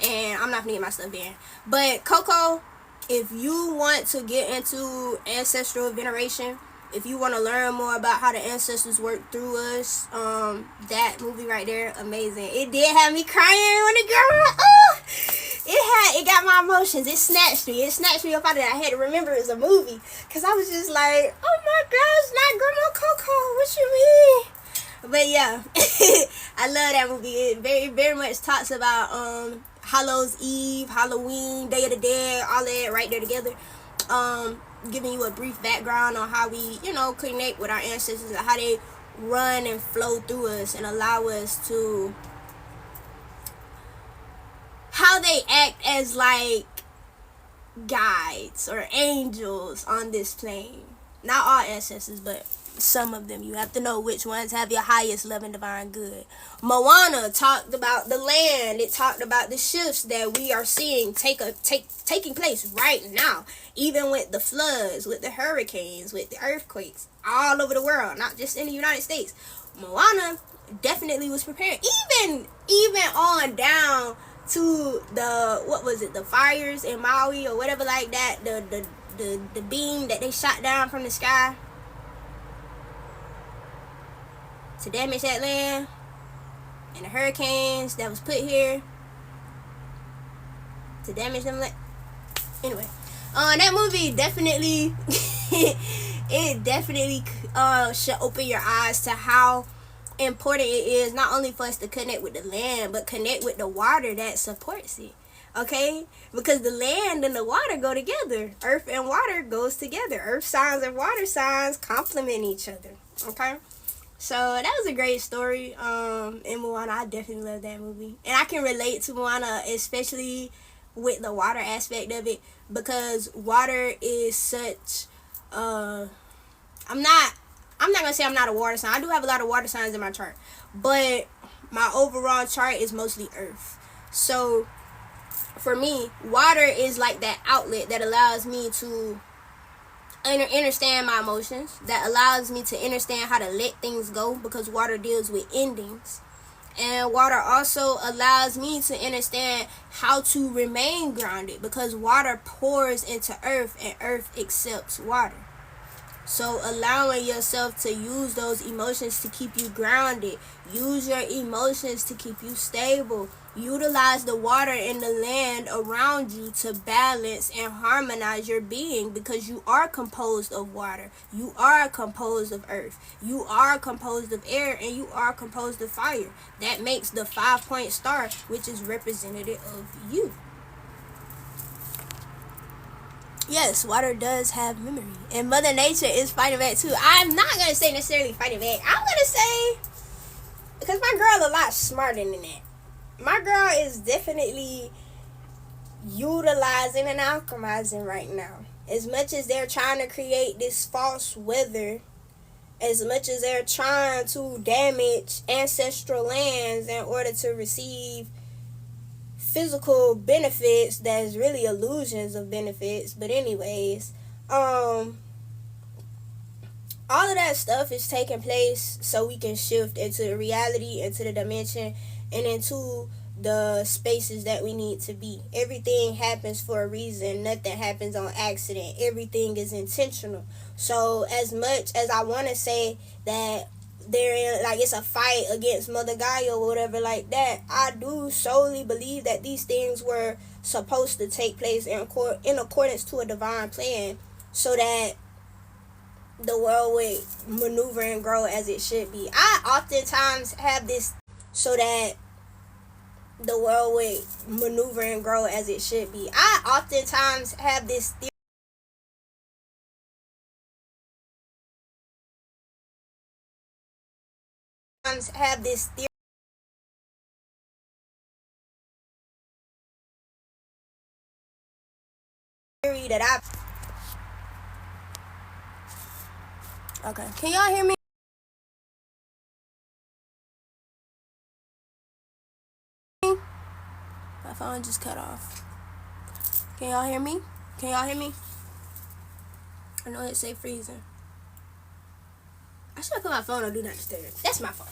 Speaker 1: and I'm not gonna get my stuff in. But Coco, if you want to get into ancestral veneration, if you want to learn more about how the ancestors work through us, that movie right there, amazing. It did have me crying when the girl, it got my emotions. It snatched me up out of it. I had to remember it was a movie, because I was just like, oh my gosh, not Grandma Coco, what you mean? But yeah, I love that movie. It very, very much talks about Hallows Eve, Halloween, Day of the Dead, all that right there together. Giving you a brief background on how we, connect with our ancestors and how they run and flow through us and allow us to, how they act as like guides or angels on this plane. Not all ancestors, but some of them. You have to know which ones have your highest love and divine good. Moana talked about the land. It talked about the shifts that we are seeing taking place right now, even with the floods, with the hurricanes, with the earthquakes all over the world, not just in the United States. Moana definitely was prepared, even on down to the fires in Maui or whatever like that, the beam that they shot down from the sky to damage that land, and the hurricanes that was put here to damage them. Anyway, that movie definitely it definitely should open your eyes to how important it is not only for us to connect with the land, but connect with the water that supports it. Okay? Because the land and the water go together. Earth and water goes together. Earth signs and water signs complement each other. Okay? So that was a great story. In Moana, I definitely love that movie. And I can relate to Moana, especially with the water aspect of it, because water is such I'm not gonna say I'm not a water sign. I do have a lot of water signs in my chart. But my overall chart is mostly earth. So for me, water is like that outlet that allows me to understand my emotions, that allows me to understand how to let things go, because water deals with endings. And water also allows me to understand how to remain grounded, because water pours into earth and earth accepts water. So allowing yourself to use those emotions to keep you grounded, use your emotions to keep you stable, utilize the water and the land around you to balance and harmonize your being, because you are composed of water, you are composed of earth, you are composed of air, and you are composed of fire. That makes the 5-point star, which is representative of you. Yes, water does have memory. And Mother Nature is fighting back too. I'm not going to say necessarily fighting back. I'm going to say, because my girl a lot smarter than that. My girl is definitely utilizing and alchemizing right now. As much as they're trying to create this false weather, as much as they're trying to damage ancestral lands in order to receive physical benefits that's really illusions of benefits, but anyways, all of that stuff is taking place so we can shift into the reality, into the dimension, and into the spaces that we need to be. Everything happens for a reason. Nothing happens on accident. Everything is intentional. So as much as I want to say that it's a fight against Mother Gaia or whatever like that, I do solely believe that these things were supposed to take place in accordance to a divine plan, so that the world would maneuver and grow as it should be. I oftentimes have this so that the world would maneuver and grow as it should be. I oftentimes have this theory that okay. Can y'all hear me? My phone just cut off. Can y'all hear me? Can y'all hear me? I know it say freezing. I should have put my phone on do not disturb. That's my fault.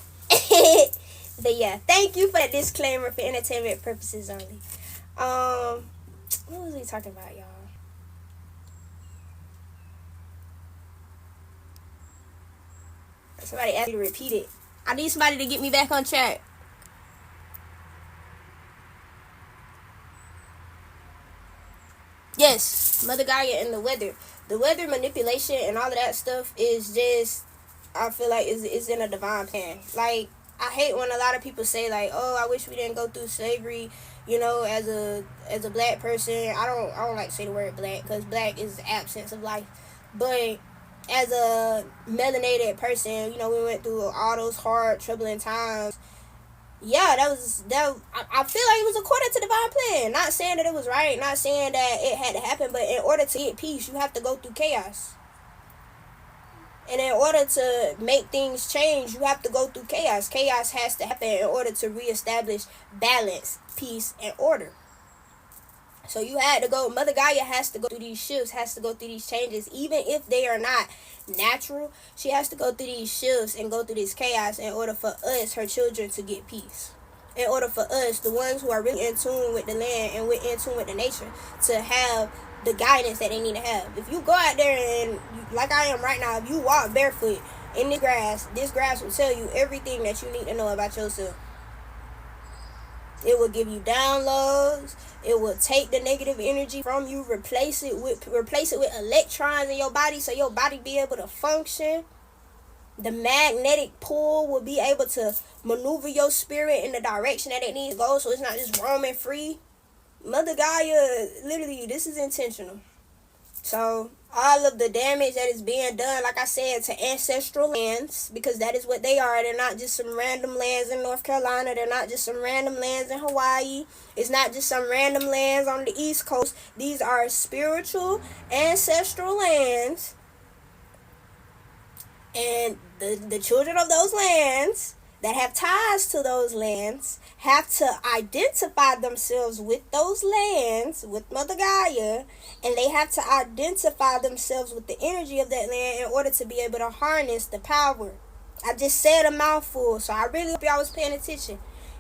Speaker 1: But yeah, thank you for that disclaimer for entertainment purposes only. What was we talking about, y'all? Somebody asked me to repeat it. I need somebody to get me back on track. Yes, Mother Gaia and the weather. The weather manipulation and all of that stuff is just, I feel like is in a divine plan. Like, I hate when a lot of people say like, oh, I wish we didn't go through slavery, as a black person. I don't like to say the word black, because black is the absence of life. But as a melanated person, we went through all those hard, troubling times. Yeah, I feel like it was according to divine plan. Not saying that it was right, not saying that it had to happen, but in order to get peace, you have to go through chaos. And in order to make things change, you have to go through chaos. Chaos has to happen in order to reestablish balance, peace, and order. So you had to go, Mother Gaia has to go through these shifts, has to go through these changes, even if they are not natural. She has to go through these shifts and go through this chaos in order for us, her children, to get peace. In order for us, the ones who are really in tune with the land and in tune with the nature, to have the guidance that they need to have. If you go out there and, like I am right now, if you walk barefoot in this grass will tell you everything that you need to know about yourself. It will give you downloads. It will take the negative energy from you, replace it with electrons in your body, so your body be able to function. The magnetic pull will be able to maneuver your spirit in the direction that it needs to go, so it's not just roaming free. Mother Gaia, literally, this is intentional. So all of the damage that is being done, like I said, to ancestral lands, because that is what they are. They're not just some random lands in North Carolina. They're not just some random lands in Hawaii. It's not just some random lands on the East Coast. These are spiritual ancestral lands. And the children of those lands that have ties to those lands have to identify themselves with those lands, with Mother Gaia, and they have to identify themselves with the energy of that land in order to be able to harness the power. I just said a mouthful, so I really hope y'all was paying attention.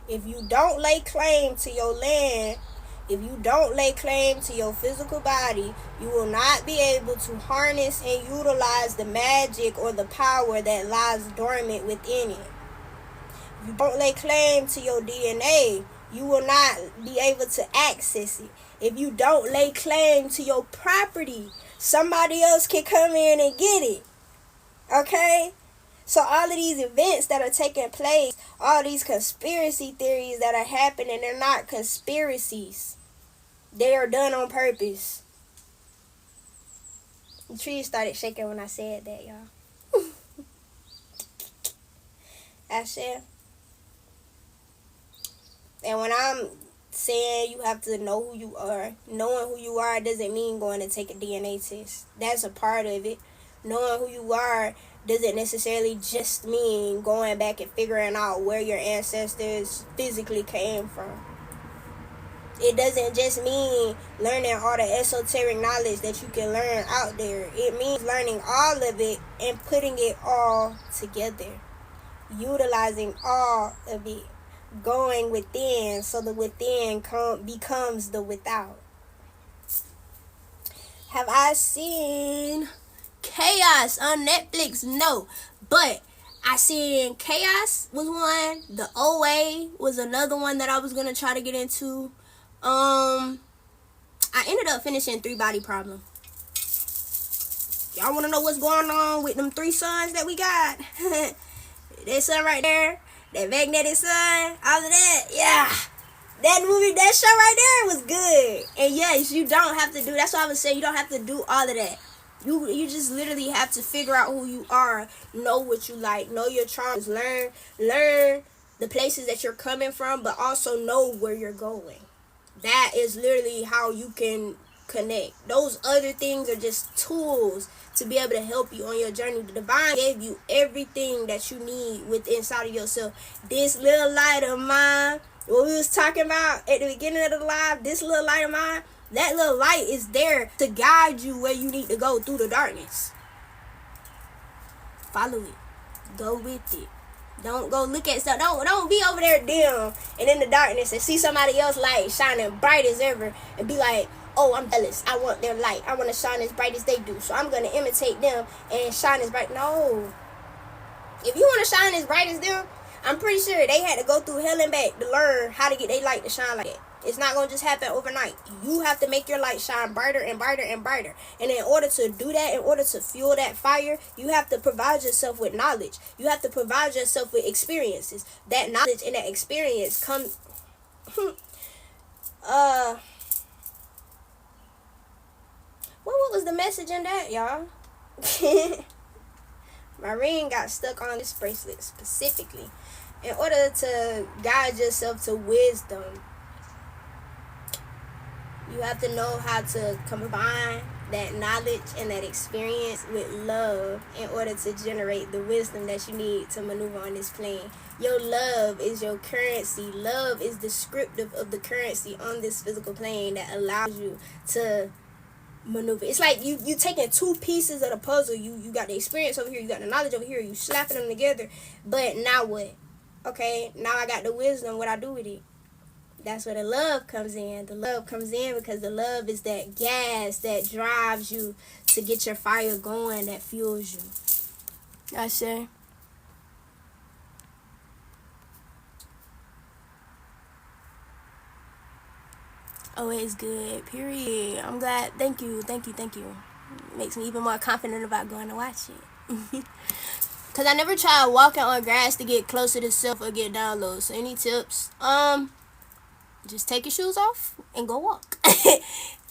Speaker 1: If you don't lay claim to your land, if you don't lay claim to your physical body, you will not be able to harness and utilize the magic or the power that lies dormant within it. If you don't lay claim to your DNA, you will not be able to access it. If you don't lay claim to your property, somebody else can come in and get it. Okay? So all of these events that are taking place, all these conspiracy theories that are happening, they're not conspiracies. They are done on purpose. The trees started shaking when I said that, y'all. I said. And when I'm saying you have to know who you are, knowing who you are doesn't mean going to take a DNA test. That's a part of it. Knowing who you are doesn't necessarily just mean going back and figuring out where your ancestors physically came from. It doesn't just mean learning all the esoteric knowledge that you can learn out there. It means learning all of it and putting it all together. Utilizing all of it. Going within so the within becomes the without. Have I seen Chaos on Netflix? No. But I seen Chaos was one. The OA was another one that I was going to try to get into. I ended up finishing 3 Body Problem. Y'all want to know what's going on with them 3 sons that we got? That son right there, that magnetic sun, all of that, yeah. That movie, that show right there was good. And yes, you don't have to do, that's what I was saying, you don't have to do all of that. You just literally have to figure out who you are, know what you like, know your traumas, learn the places that you're coming from, but also know where you're going. That is literally how you can connect. Those other things are just tools to be able to help you on your journey. The divine gave you everything that you need within inside of yourself. This little light of mine, what we was talking about at the beginning of the live, this little light of mine, that little light is there to guide you where you need to go through the darkness. Follow it. Go with it. Don't go look at stuff. Don't be over there dim and in the darkness and see somebody else light shining bright as ever and be like, oh, I'm jealous. I want their light. I want to shine as bright as they do. So I'm going to imitate them and shine as bright. No. If you want to shine as bright as them, I'm pretty sure they had to go through hell and back to learn how to get their light to shine like that. It's not going to just happen overnight. You have to make your light shine brighter and brighter and brighter. And in order to do that, in order to fuel that fire, you have to provide yourself with knowledge. You have to provide yourself with experiences. That knowledge and that experience comes... What was the message in that, y'all? My ring got stuck on this bracelet specifically. In order to guide yourself to wisdom, you have to know how to combine that knowledge and that experience with love in order to generate the wisdom that you need to maneuver on this plane. Your love is your currency. Love is descriptive of the currency on this physical plane that allows you to maneuver. It's like you taking 2 pieces of the puzzle. You got the experience over here, you got the knowledge over here, you slapping them together. But now what? Okay, now I got the wisdom. What I do with it? That's where the love comes in. The love comes in because the love is that gas that drives you to get your fire going, that fuels you. I say. Always good, period. I'm glad. Thank you. Makes me even more confident about going to watch it. Because I never tried walking on grass to get closer to self or get downloads. So any tips? Just take your shoes off and go walk.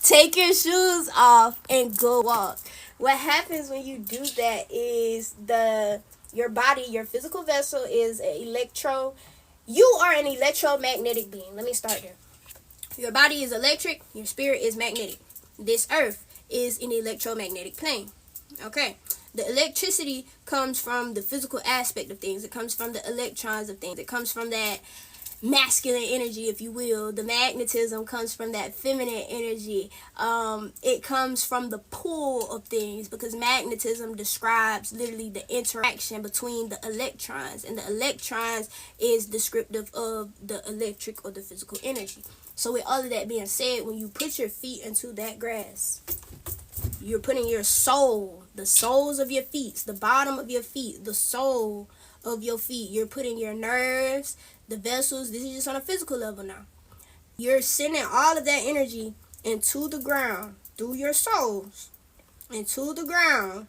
Speaker 1: Take your shoes off and go walk. What happens when you do that is your body, your physical vessel is you are an electromagnetic being. Let me start there. Your body is electric, your spirit is magnetic. This earth is an electromagnetic plane. Okay. The electricity comes from the physical aspect of things. It comes from the electrons of things. It comes from that masculine energy, if you will. The magnetism comes from that feminine energy. It comes from the pull of things, because magnetism describes literally the interaction between the electrons, and the electrons is descriptive of the electric or the physical energy. So with all of that being said, when you put your feet into that grass, you're putting your soul, the soles of your feet, the bottom of your feet, the sole of your feet. You're putting your nerves, the vessels. This is just on a physical level now. You're sending all of that energy into the ground through your soles, into the ground.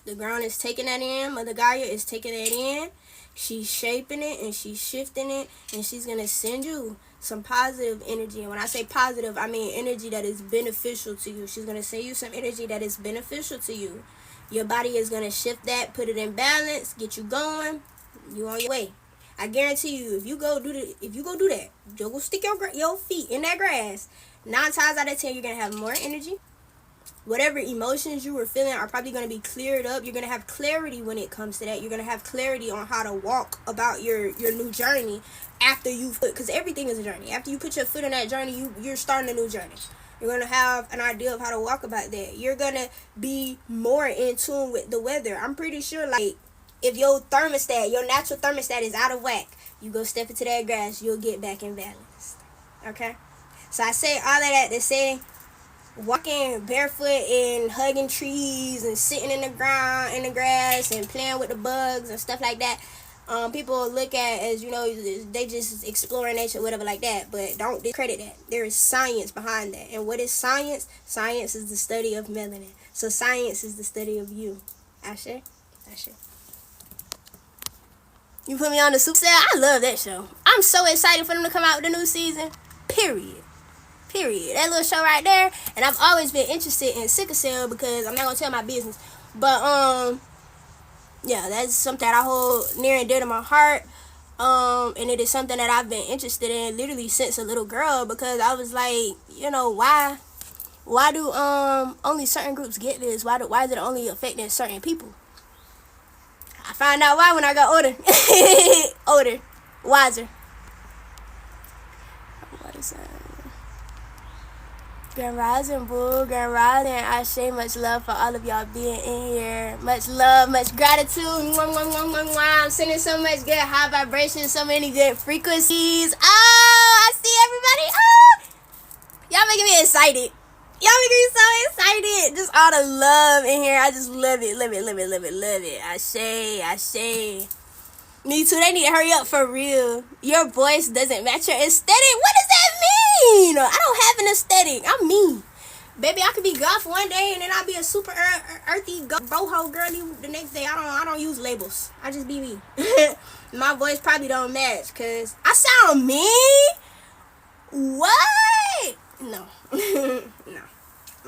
Speaker 1: The ground is taking that in. Mother Gaia is taking that in. She's shaping it and she's shifting it, and she's going to send you some positive energy. And when I say positive, I mean energy that is beneficial to you. She's going to send you some energy that is beneficial to you. Your body is going to shift that, put it in balance, get you going. You on your way. I guarantee you, if you go do that, you'll go stick your feet in that grass. 9 times out of 10, you're going to have more energy. Whatever emotions you were feeling are probably going to be cleared up. You're going to have clarity when it comes to that. You're going to have clarity on how to walk about your new journey after because everything is a journey. After you put your foot in that journey, you're starting a new journey. You're going to have an idea of how to walk about that. You're going to be more in tune with the weather. I'm pretty sure, like, if your natural thermostat is out of whack, you go step into that grass, you'll get back in balance. Okay? So I say all of that to say, walking barefoot and hugging trees and sitting in the ground, in the grass, and playing with the bugs and stuff like that, people look at as, they just exploring nature, whatever like that. But don't discredit that. There is science behind that. And what is science? Science is the study of melanin. So science is the study of you. Ashe? You put me on the Super Cell. I love that show. I'm so excited for them to come out with the new season. Period. That little show right there. And I've always been interested in sickle cell, because I'm not gonna tell my business, but yeah, that's something that I hold near and dear to my heart. And it is something that I've been interested in literally since a little girl, because I was like, why do only certain groups get this? Why is it only affecting certain people? I found out why when I got older. Wiser. What is that? Grand Rising, boo. Grand Rising. I say much love for all of y'all being in here. Much love, much gratitude. Mwah, mwah, mwah, mwah, mwah. I'm sending so much good high vibrations, so many good frequencies. Oh, I see everybody. Oh, y'all making me excited. Y'all making me so excited. Just all the love in here. I just love it. I say. Me too. They need to hurry up for real. Your voice doesn't match your aesthetic. What does that mean? I don't have an aesthetic. I'm me. Baby, I could be goth one day and then I'll be a super earthy boho girly the next day. I don't use labels. I just be me. My voice probably don't match because I sound mean. What? No. No.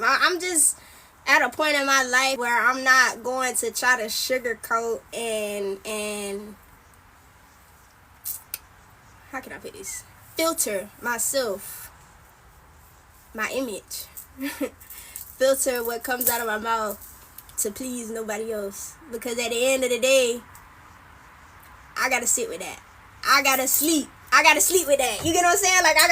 Speaker 1: I'm just at a point in my life where I'm not going to try to sugarcoat and how can I put this? Filter myself, my image. Filter what comes out of my mouth to please nobody else. Because at the end of the day, I gotta sit with that. I gotta sleep with that. You get what I'm saying? Like I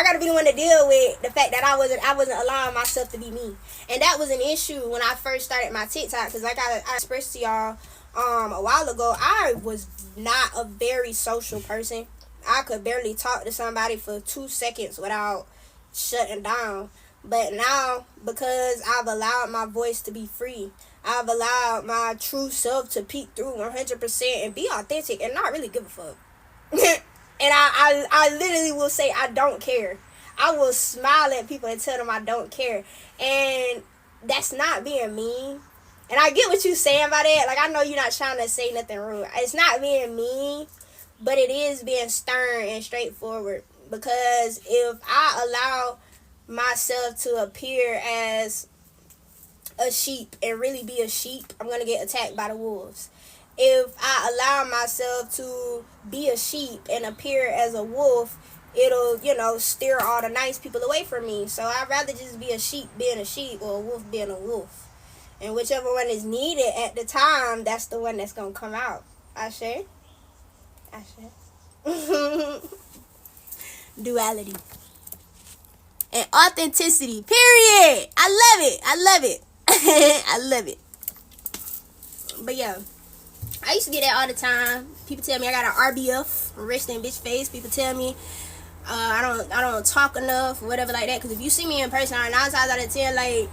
Speaker 1: gotta be the one to deal with the fact that I wasn't allowing myself to be me. And that was an issue when I first started my TikTok, because like I expressed to y'all a while ago, I was not a very social person. I could barely talk to somebody for 2 seconds without shutting down. But now, because I've allowed my voice to be free, I've allowed my true self to peek through 100% and be authentic and not really give a fuck. And I literally will say I don't care. I will smile at people and tell them I don't care. And that's not being mean. And I get what you're saying about that. Like, I know you're not trying to say nothing rude. It's not being mean, but it is being stern and straightforward. Because if I allow myself to appear as a sheep and really be a sheep, I'm going to get attacked by the wolves. If I allow myself to be a sheep and appear as a wolf, it'll, steer all the nice people away from me. So I'd rather just be a sheep being a sheep or a wolf being a wolf. And whichever one is needed at the time, that's the one that's going to come out. Ashe? Duality. And authenticity. Period. I love it. I love it. But yeah, I used to get that all the time. People tell me I got an RBF, resting bitch face. People tell me I don't talk enough, whatever like that. Because if you see me in person, 9 times out of 10, like,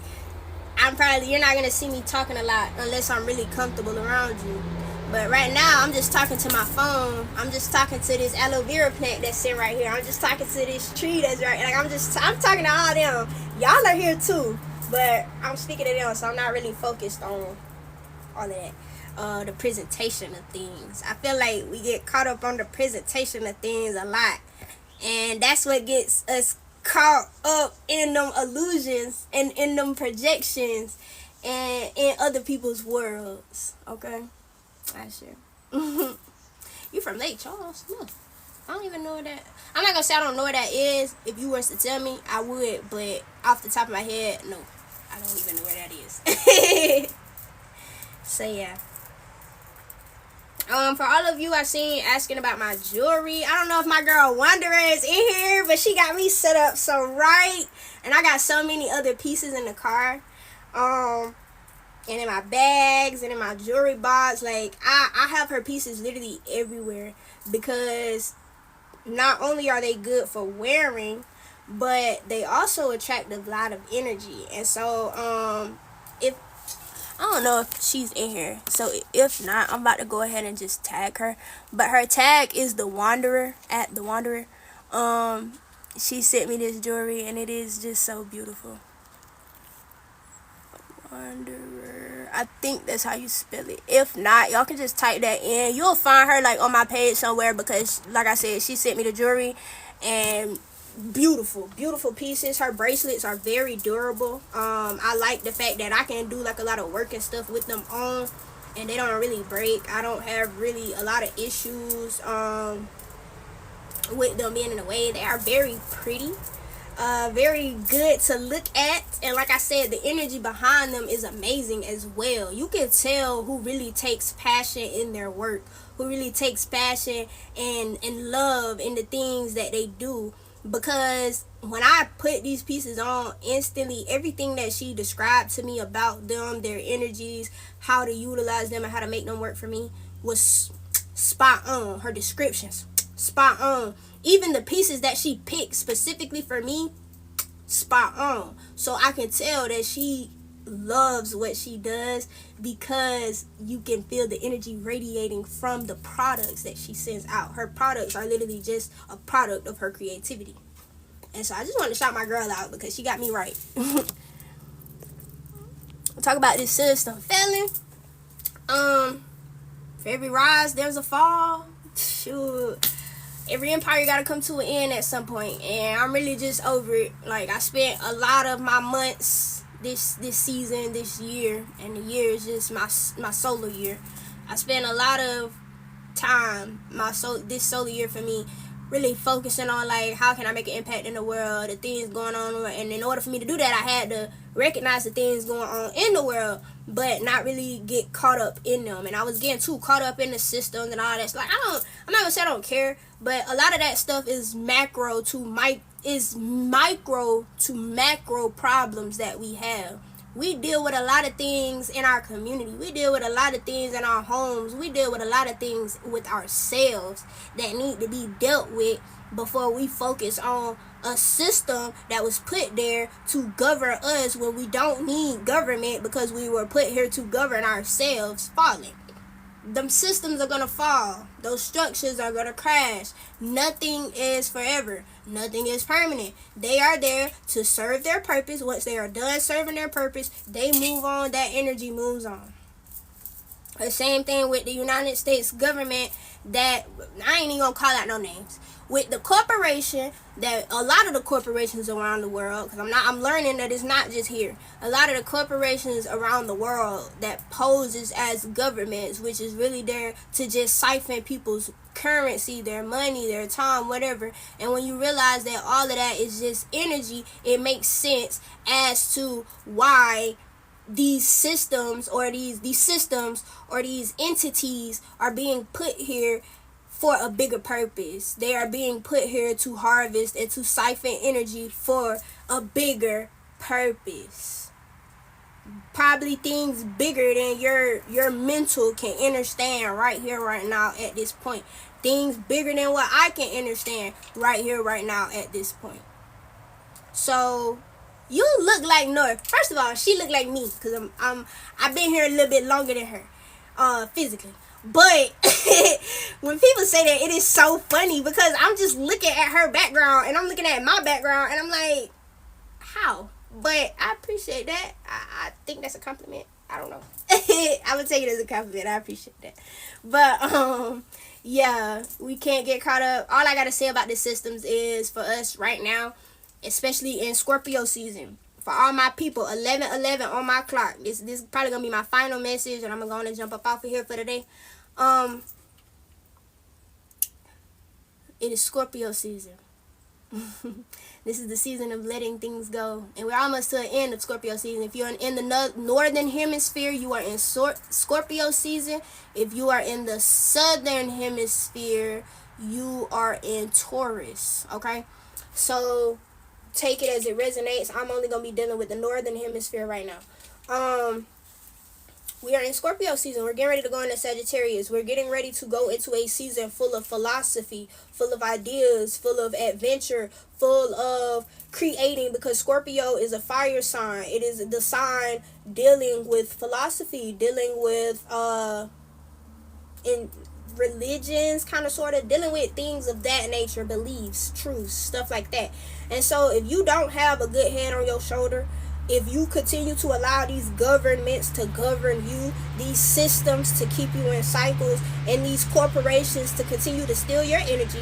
Speaker 1: you're not gonna see me talking a lot unless I'm really comfortable around you. But right now, I'm just talking to my phone. I'm just talking to this aloe vera plant that's sitting right here. I'm just talking to this tree that's right. Like, I'm talking to all them. Y'all are here too, but I'm speaking to them, so I'm not really focused on all of that. The presentation of things. I feel like we get caught up on the presentation of things a lot, and that's what gets us caught up in them illusions and in them projections and in other people's worlds. Okay. Sure. You from Lake Charles? No. I don't even know what that. I'm not gonna say I don't know what that is. If you was to tell me, I would, but off the top of my head, no. I don't even know where that is. So yeah. For all of you I've seen asking about my jewelry, I don't know if my girl Wanderer is in here, but she got me set up so right, and I got so many other pieces in the car. And in my bags and in my jewelry box. Like, I have her pieces literally everywhere, because not only are they good for wearing, but they also attract a lot of energy. And so if I don't know if she's in here, so if not, I'm about to go ahead and just tag her. But her tag is the Wanderer, at the Wanderer. She sent me this jewelry, and it is just so beautiful. Wanderer, I think that's how you spell it. If not, y'all can just type that in. You'll find her like on my page somewhere, because like I said, she sent me the jewelry, and beautiful pieces. Her bracelets are very durable. I like the fact that I can do like a lot of work and stuff with them on, and they don't really break. I don't have really a lot of issues with them being in the way. They are very pretty. Very good to look at, and like I said, the energy behind them is amazing as well. You can tell who really takes passion in their work, who really takes passion and love in the things that they do, because when I put these pieces on, instantly everything that she described to me about them, their energies, how to utilize them and how to make them work for me, was spot on. Her descriptions, spot on. Even the pieces that she picked specifically for me, spot on. So I can tell that she loves what she does, because you can feel the energy radiating from the products that she sends out. Her products are literally just a product of her creativity. And so I just want to shout my girl out, because she got me right. Talk about this system failing. For every rise, there's a fall. Shoot. Every empire gotta come to an end at some point, and I'm really just over it. Like, I spent a lot of my months this season, this year, and the year is just my solar year. I spent a lot of time this solar year for me really focusing on, like, how can I make an impact in the world, the things going on. And in order for me to do that, I had to recognize the things going on in the world, but not really get caught up in them. And I was getting too caught up in the systems and all that. Like, I'm not gonna say I don't care, but a lot of that stuff is micro to macro problems that we have. We deal with a lot of things in our community. We deal with a lot of things in our homes. We deal with a lot of things with ourselves that need to be dealt with before we focus on a system that was put there to govern us when we don't need government, because we were put here to govern ourselves, falling. Them systems are gonna fall. Those structures are gonna crash. Nothing is forever. Nothing is permanent. They are there to serve their purpose. Once they are done serving their purpose, they move on. That energy moves on. The same thing with the United States government, that I ain't even gonna call out no names. With the corporation, that a lot of the corporations around the world, because I'm learning that it's not just here. A lot of the corporations around the world that poses as governments, which is really there to just siphon people's currency, their money, their time, whatever. And when you realize that all of that is just energy, it makes sense as to why these systems or these entities are being put here for a bigger purpose. They are being put here to harvest and to siphon energy for a bigger purpose. Probably things bigger than your mental can understand right here, right now, at this point. Things bigger than what I can understand right here, right now, at this point. So you look like North. First of all, she look like me because I've been here a little bit longer than her, physically. But when people say that, it is so funny because I'm just looking at her background and I'm looking at my background and I'm like, how? But I appreciate that. I think that's a compliment. I don't know. I would take it as a compliment. I appreciate that. But yeah, we can't get caught up. All I gotta say about the systems is, for us right now, especially in Scorpio season, for all my people, 11:11 on my clock. This is probably gonna be my final message, and I'm gonna jump up off of here for the day. It is Scorpio season. This is the season of letting things go, and we're almost to the end of Scorpio season. If you're in the northern hemisphere, you are in Scorpio season. If you are in the southern hemisphere, you are in Taurus. Okay, so take it as it resonates. I'm only gonna be dealing with the northern hemisphere right now. We are in Scorpio season. We're getting ready to go into Sagittarius. We're getting ready to go into a season full of philosophy, full of ideas, full of adventure, full of creating, because Scorpio is a fire sign. It is the sign dealing with philosophy, dealing with in religions, kind of sort of dealing with things of that nature, beliefs, truths, stuff like that. And so if you don't have a good head on your shoulder, if you continue to allow these governments to govern you, these systems to keep you in cycles, and these corporations to continue to steal your energy,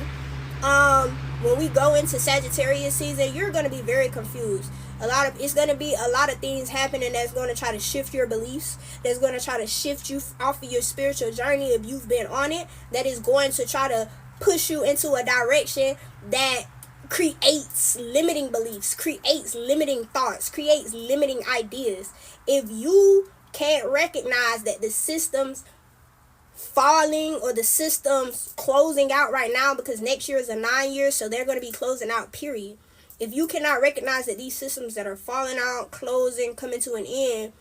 Speaker 1: when we go into Sagittarius season, you're going to be very confused. It's going to be a lot of things happening that's going to try to shift your beliefs, that's going to try to shift you off of your spiritual journey if you've been on it, that is going to try to push you into a direction that creates limiting beliefs, creates limiting thoughts, creates limiting ideas. If you can't recognize that the system's falling or the system's closing out right now, because next year is a 9 years, so they're going to be closing out, period. If you cannot recognize that these systems that are falling out, closing, coming to an end,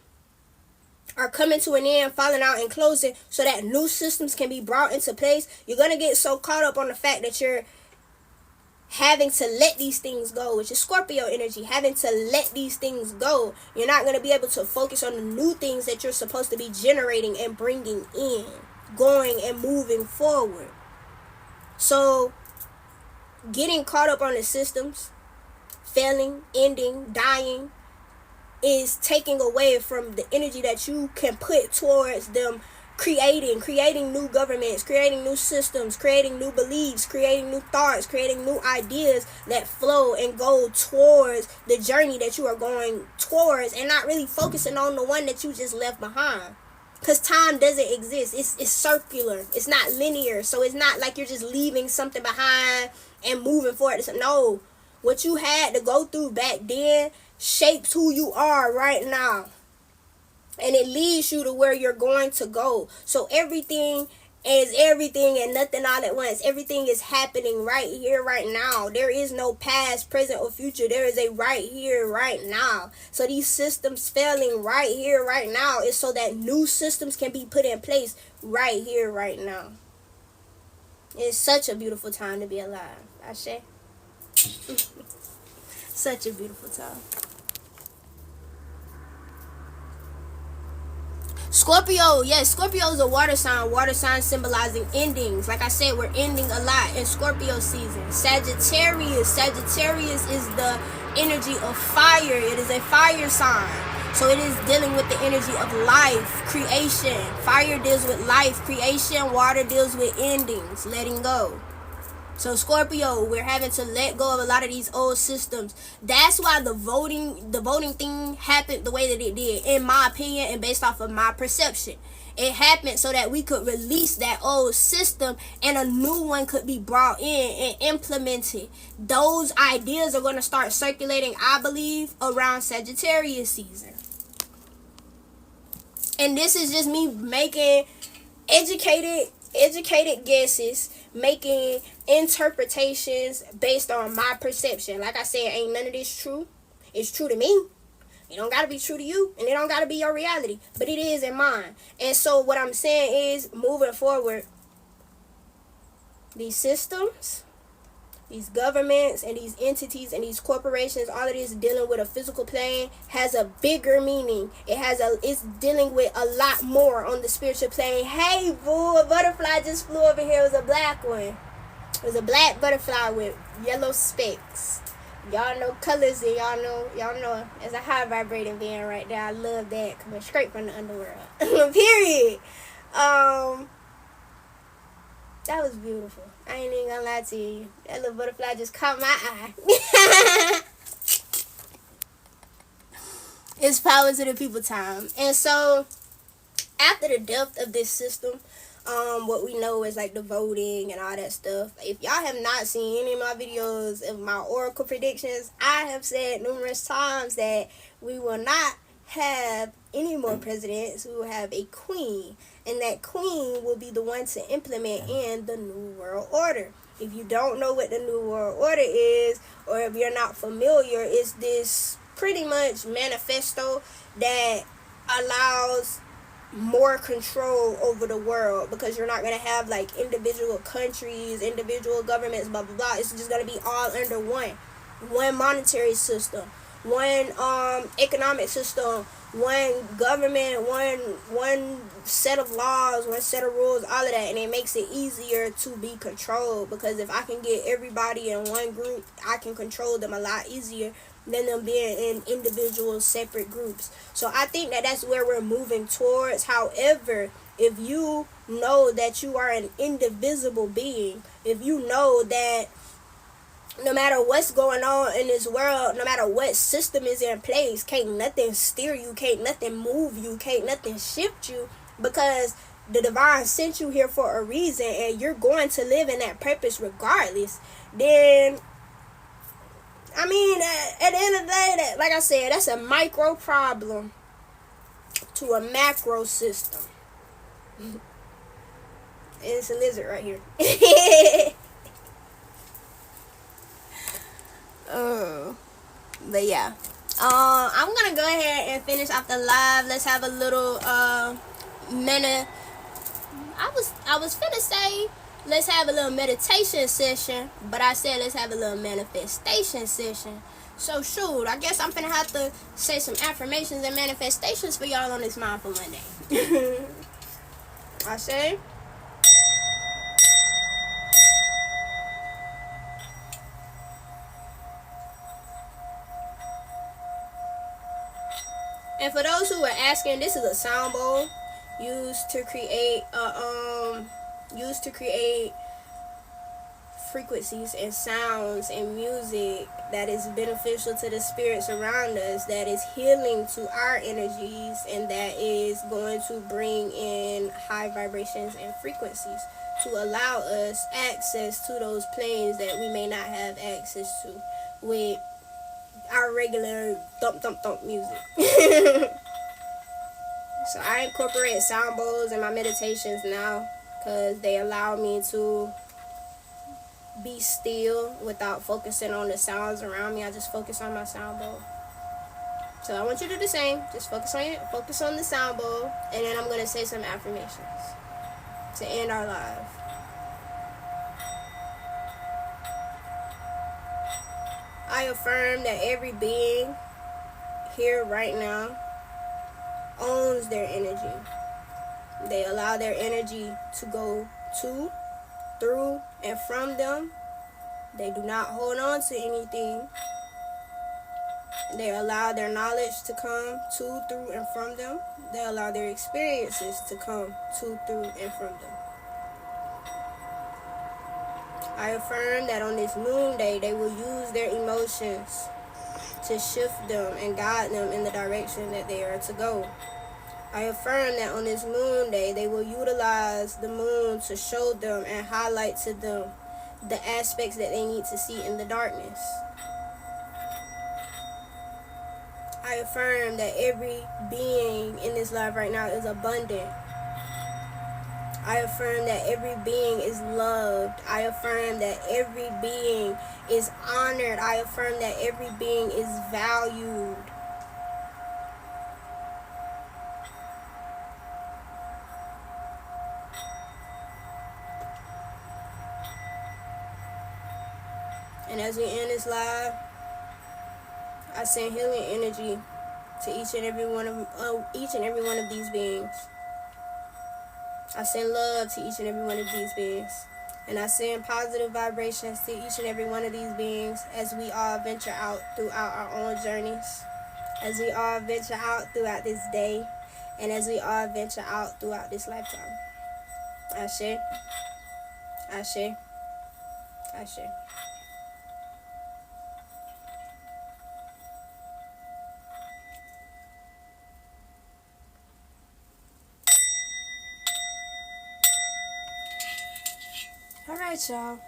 Speaker 1: are coming to an end, falling out and closing, so that new systems can be brought into place, you're going to get so caught up on the fact that you're having to let these things go, which is Scorpio energy, having to let these things go. You're not going to be able to focus on the new things that you're supposed to be generating and bringing in, going and moving forward. So getting caught up on the systems, failing, ending, dying, is taking away from the energy that you can put towards them creating new governments, creating new systems, creating new beliefs, creating new thoughts, creating new ideas that flow and go towards the journey that you are going towards, and not really focusing on the one that you just left behind. Because time doesn't exist. It's circular. It's not linear. So it's not like you're just leaving something behind and moving forward. No. What you had to go through back then shapes who you are right now. And it leads you to where you're going to go. So everything is everything and nothing all at once. Everything is happening right here, right now. There is no past, present, or future. There is a right here, right now. So these systems failing right here, right now is so that new systems can be put in place right here, right now. It's such a beautiful time to be alive. Ashe. Such a beautiful time. Scorpio, yes, Scorpio is a water sign symbolizing endings. Like I said, we're ending a lot in Scorpio season. Sagittarius is the energy of fire. It is a fire sign. So it is dealing with the energy of life, creation. Fire deals with life, creation. Water deals with endings, letting go. So Scorpio, we're having to let go of a lot of these old systems. That's why the voting thing happened the way that it did, in my opinion, and based off of my perception. It happened so that we could release that old system and a new one could be brought in and implemented. Those ideas are going to start circulating, I believe, around Sagittarius season. And this is just me making educated guesses, making interpretations based on my perception. Like I said, ain't none of this true. It's true to me. It don't gotta be true to you, and it don't gotta be your reality, but it is in mine. And so what I'm saying is, moving forward, these systems, these governments, and these entities, and these corporations, all of this dealing with a physical plane has a bigger meaning. It's dealing with a lot more on the spiritual plane. Hey, boo, a butterfly just flew over here. It was a black one. It was a black butterfly with yellow specks. Y'all know colors, and y'all know it's a high vibrating being right there. I love that, coming straight from the underworld. Period. That was beautiful. I ain't even gonna lie to you. That little butterfly just caught my eye. It's power to the people time. And so, after the death of this system, what we know is like the voting and all that stuff. If y'all have not seen any of my videos of my oracle predictions, I have said numerous times that we will not have any more presidents. We will have a queen, and that queen will be the one to implement in the New World Order. If you don't know what the New World Order is, or if you're not familiar, it's this pretty much manifesto that allows more control over the world, because you're not going to have like individual countries, individual governments, blah blah blah. It's just going to be all under one monetary system, one economic system, one government, one set of laws, one set of rules, all of that. And it makes it easier to be controlled, because if I can get everybody in one group, I can control them a lot easier than them being in individual separate groups. So I think that that's where we're moving towards. However, if you know that you are an indivisible being, if you know that no matter what's going on in this world, no matter what system is in place, can't nothing steer you, can't nothing move you, can't nothing shift you, because the divine sent you here for a reason, and you're going to live in that purpose regardless, then I mean, at the end of the day, that, like I said, that's a micro problem to a macro system. And it's a lizard right here. But yeah. I'm gonna go ahead and finish off the live. Let's have a little minute. I was finna say let's have a little meditation session, but I said let's have a little manifestation session. So shoot, I guess I'm finna have to say some affirmations and manifestations for y'all on this Mindful Monday. I say, and for those who are asking, this is a sound bowl used to create frequencies and sounds and music that is beneficial to the spirits around us, that is healing to our energies, and that is going to bring in high vibrations and frequencies to allow us access to those planes that we may not have access to with our regular thump thump thump music. So I incorporate sound bowls in my meditations now, because they allow me to be still without focusing on the sounds around me. I just focus on my sound bowl. So I want you to do the same. Just focus on the sound bowl, and then I'm going to say some affirmations to end our live. I affirm that every being here right now owns their energy. They allow their energy to go to, through, and from them. They do not hold on to anything. They allow their knowledge to come to, through, and from them. They allow their experiences to come to, through, and from them. I affirm that on this moon day, they will use their emotions to shift them and guide them in the direction that they are to go. I affirm that on this moon day, they will utilize the moon to show them and highlight to them the aspects that they need to see in the darkness. I affirm that every being in this life right now is abundant. I affirm that every being is loved. I affirm that every being is honored. I affirm that every being is valued. And as we end this live, I send healing energy to each and every one of these beings. I send love to each and every one of these beings. And I send positive vibrations to each and every one of these beings as we all venture out throughout our own journeys. As we all venture out throughout this day. And as we all venture out throughout this lifetime. Ashe. Ashe. Ashe. Alright, y'all.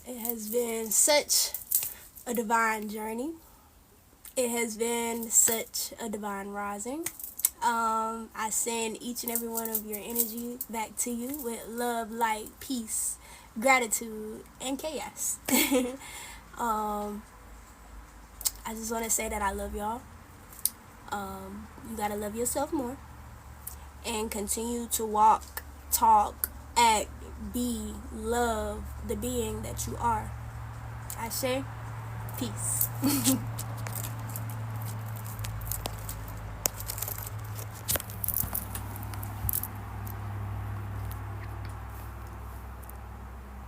Speaker 1: It has been such a divine journey. It has been such a divine rising. I send each and every one of your energy back to you with love, light, peace, gratitude, and chaos. I just want to say that I love y'all. You gotta love yourself more. And continue to walk, talk, act, be, love the being that you are. Ashe, peace.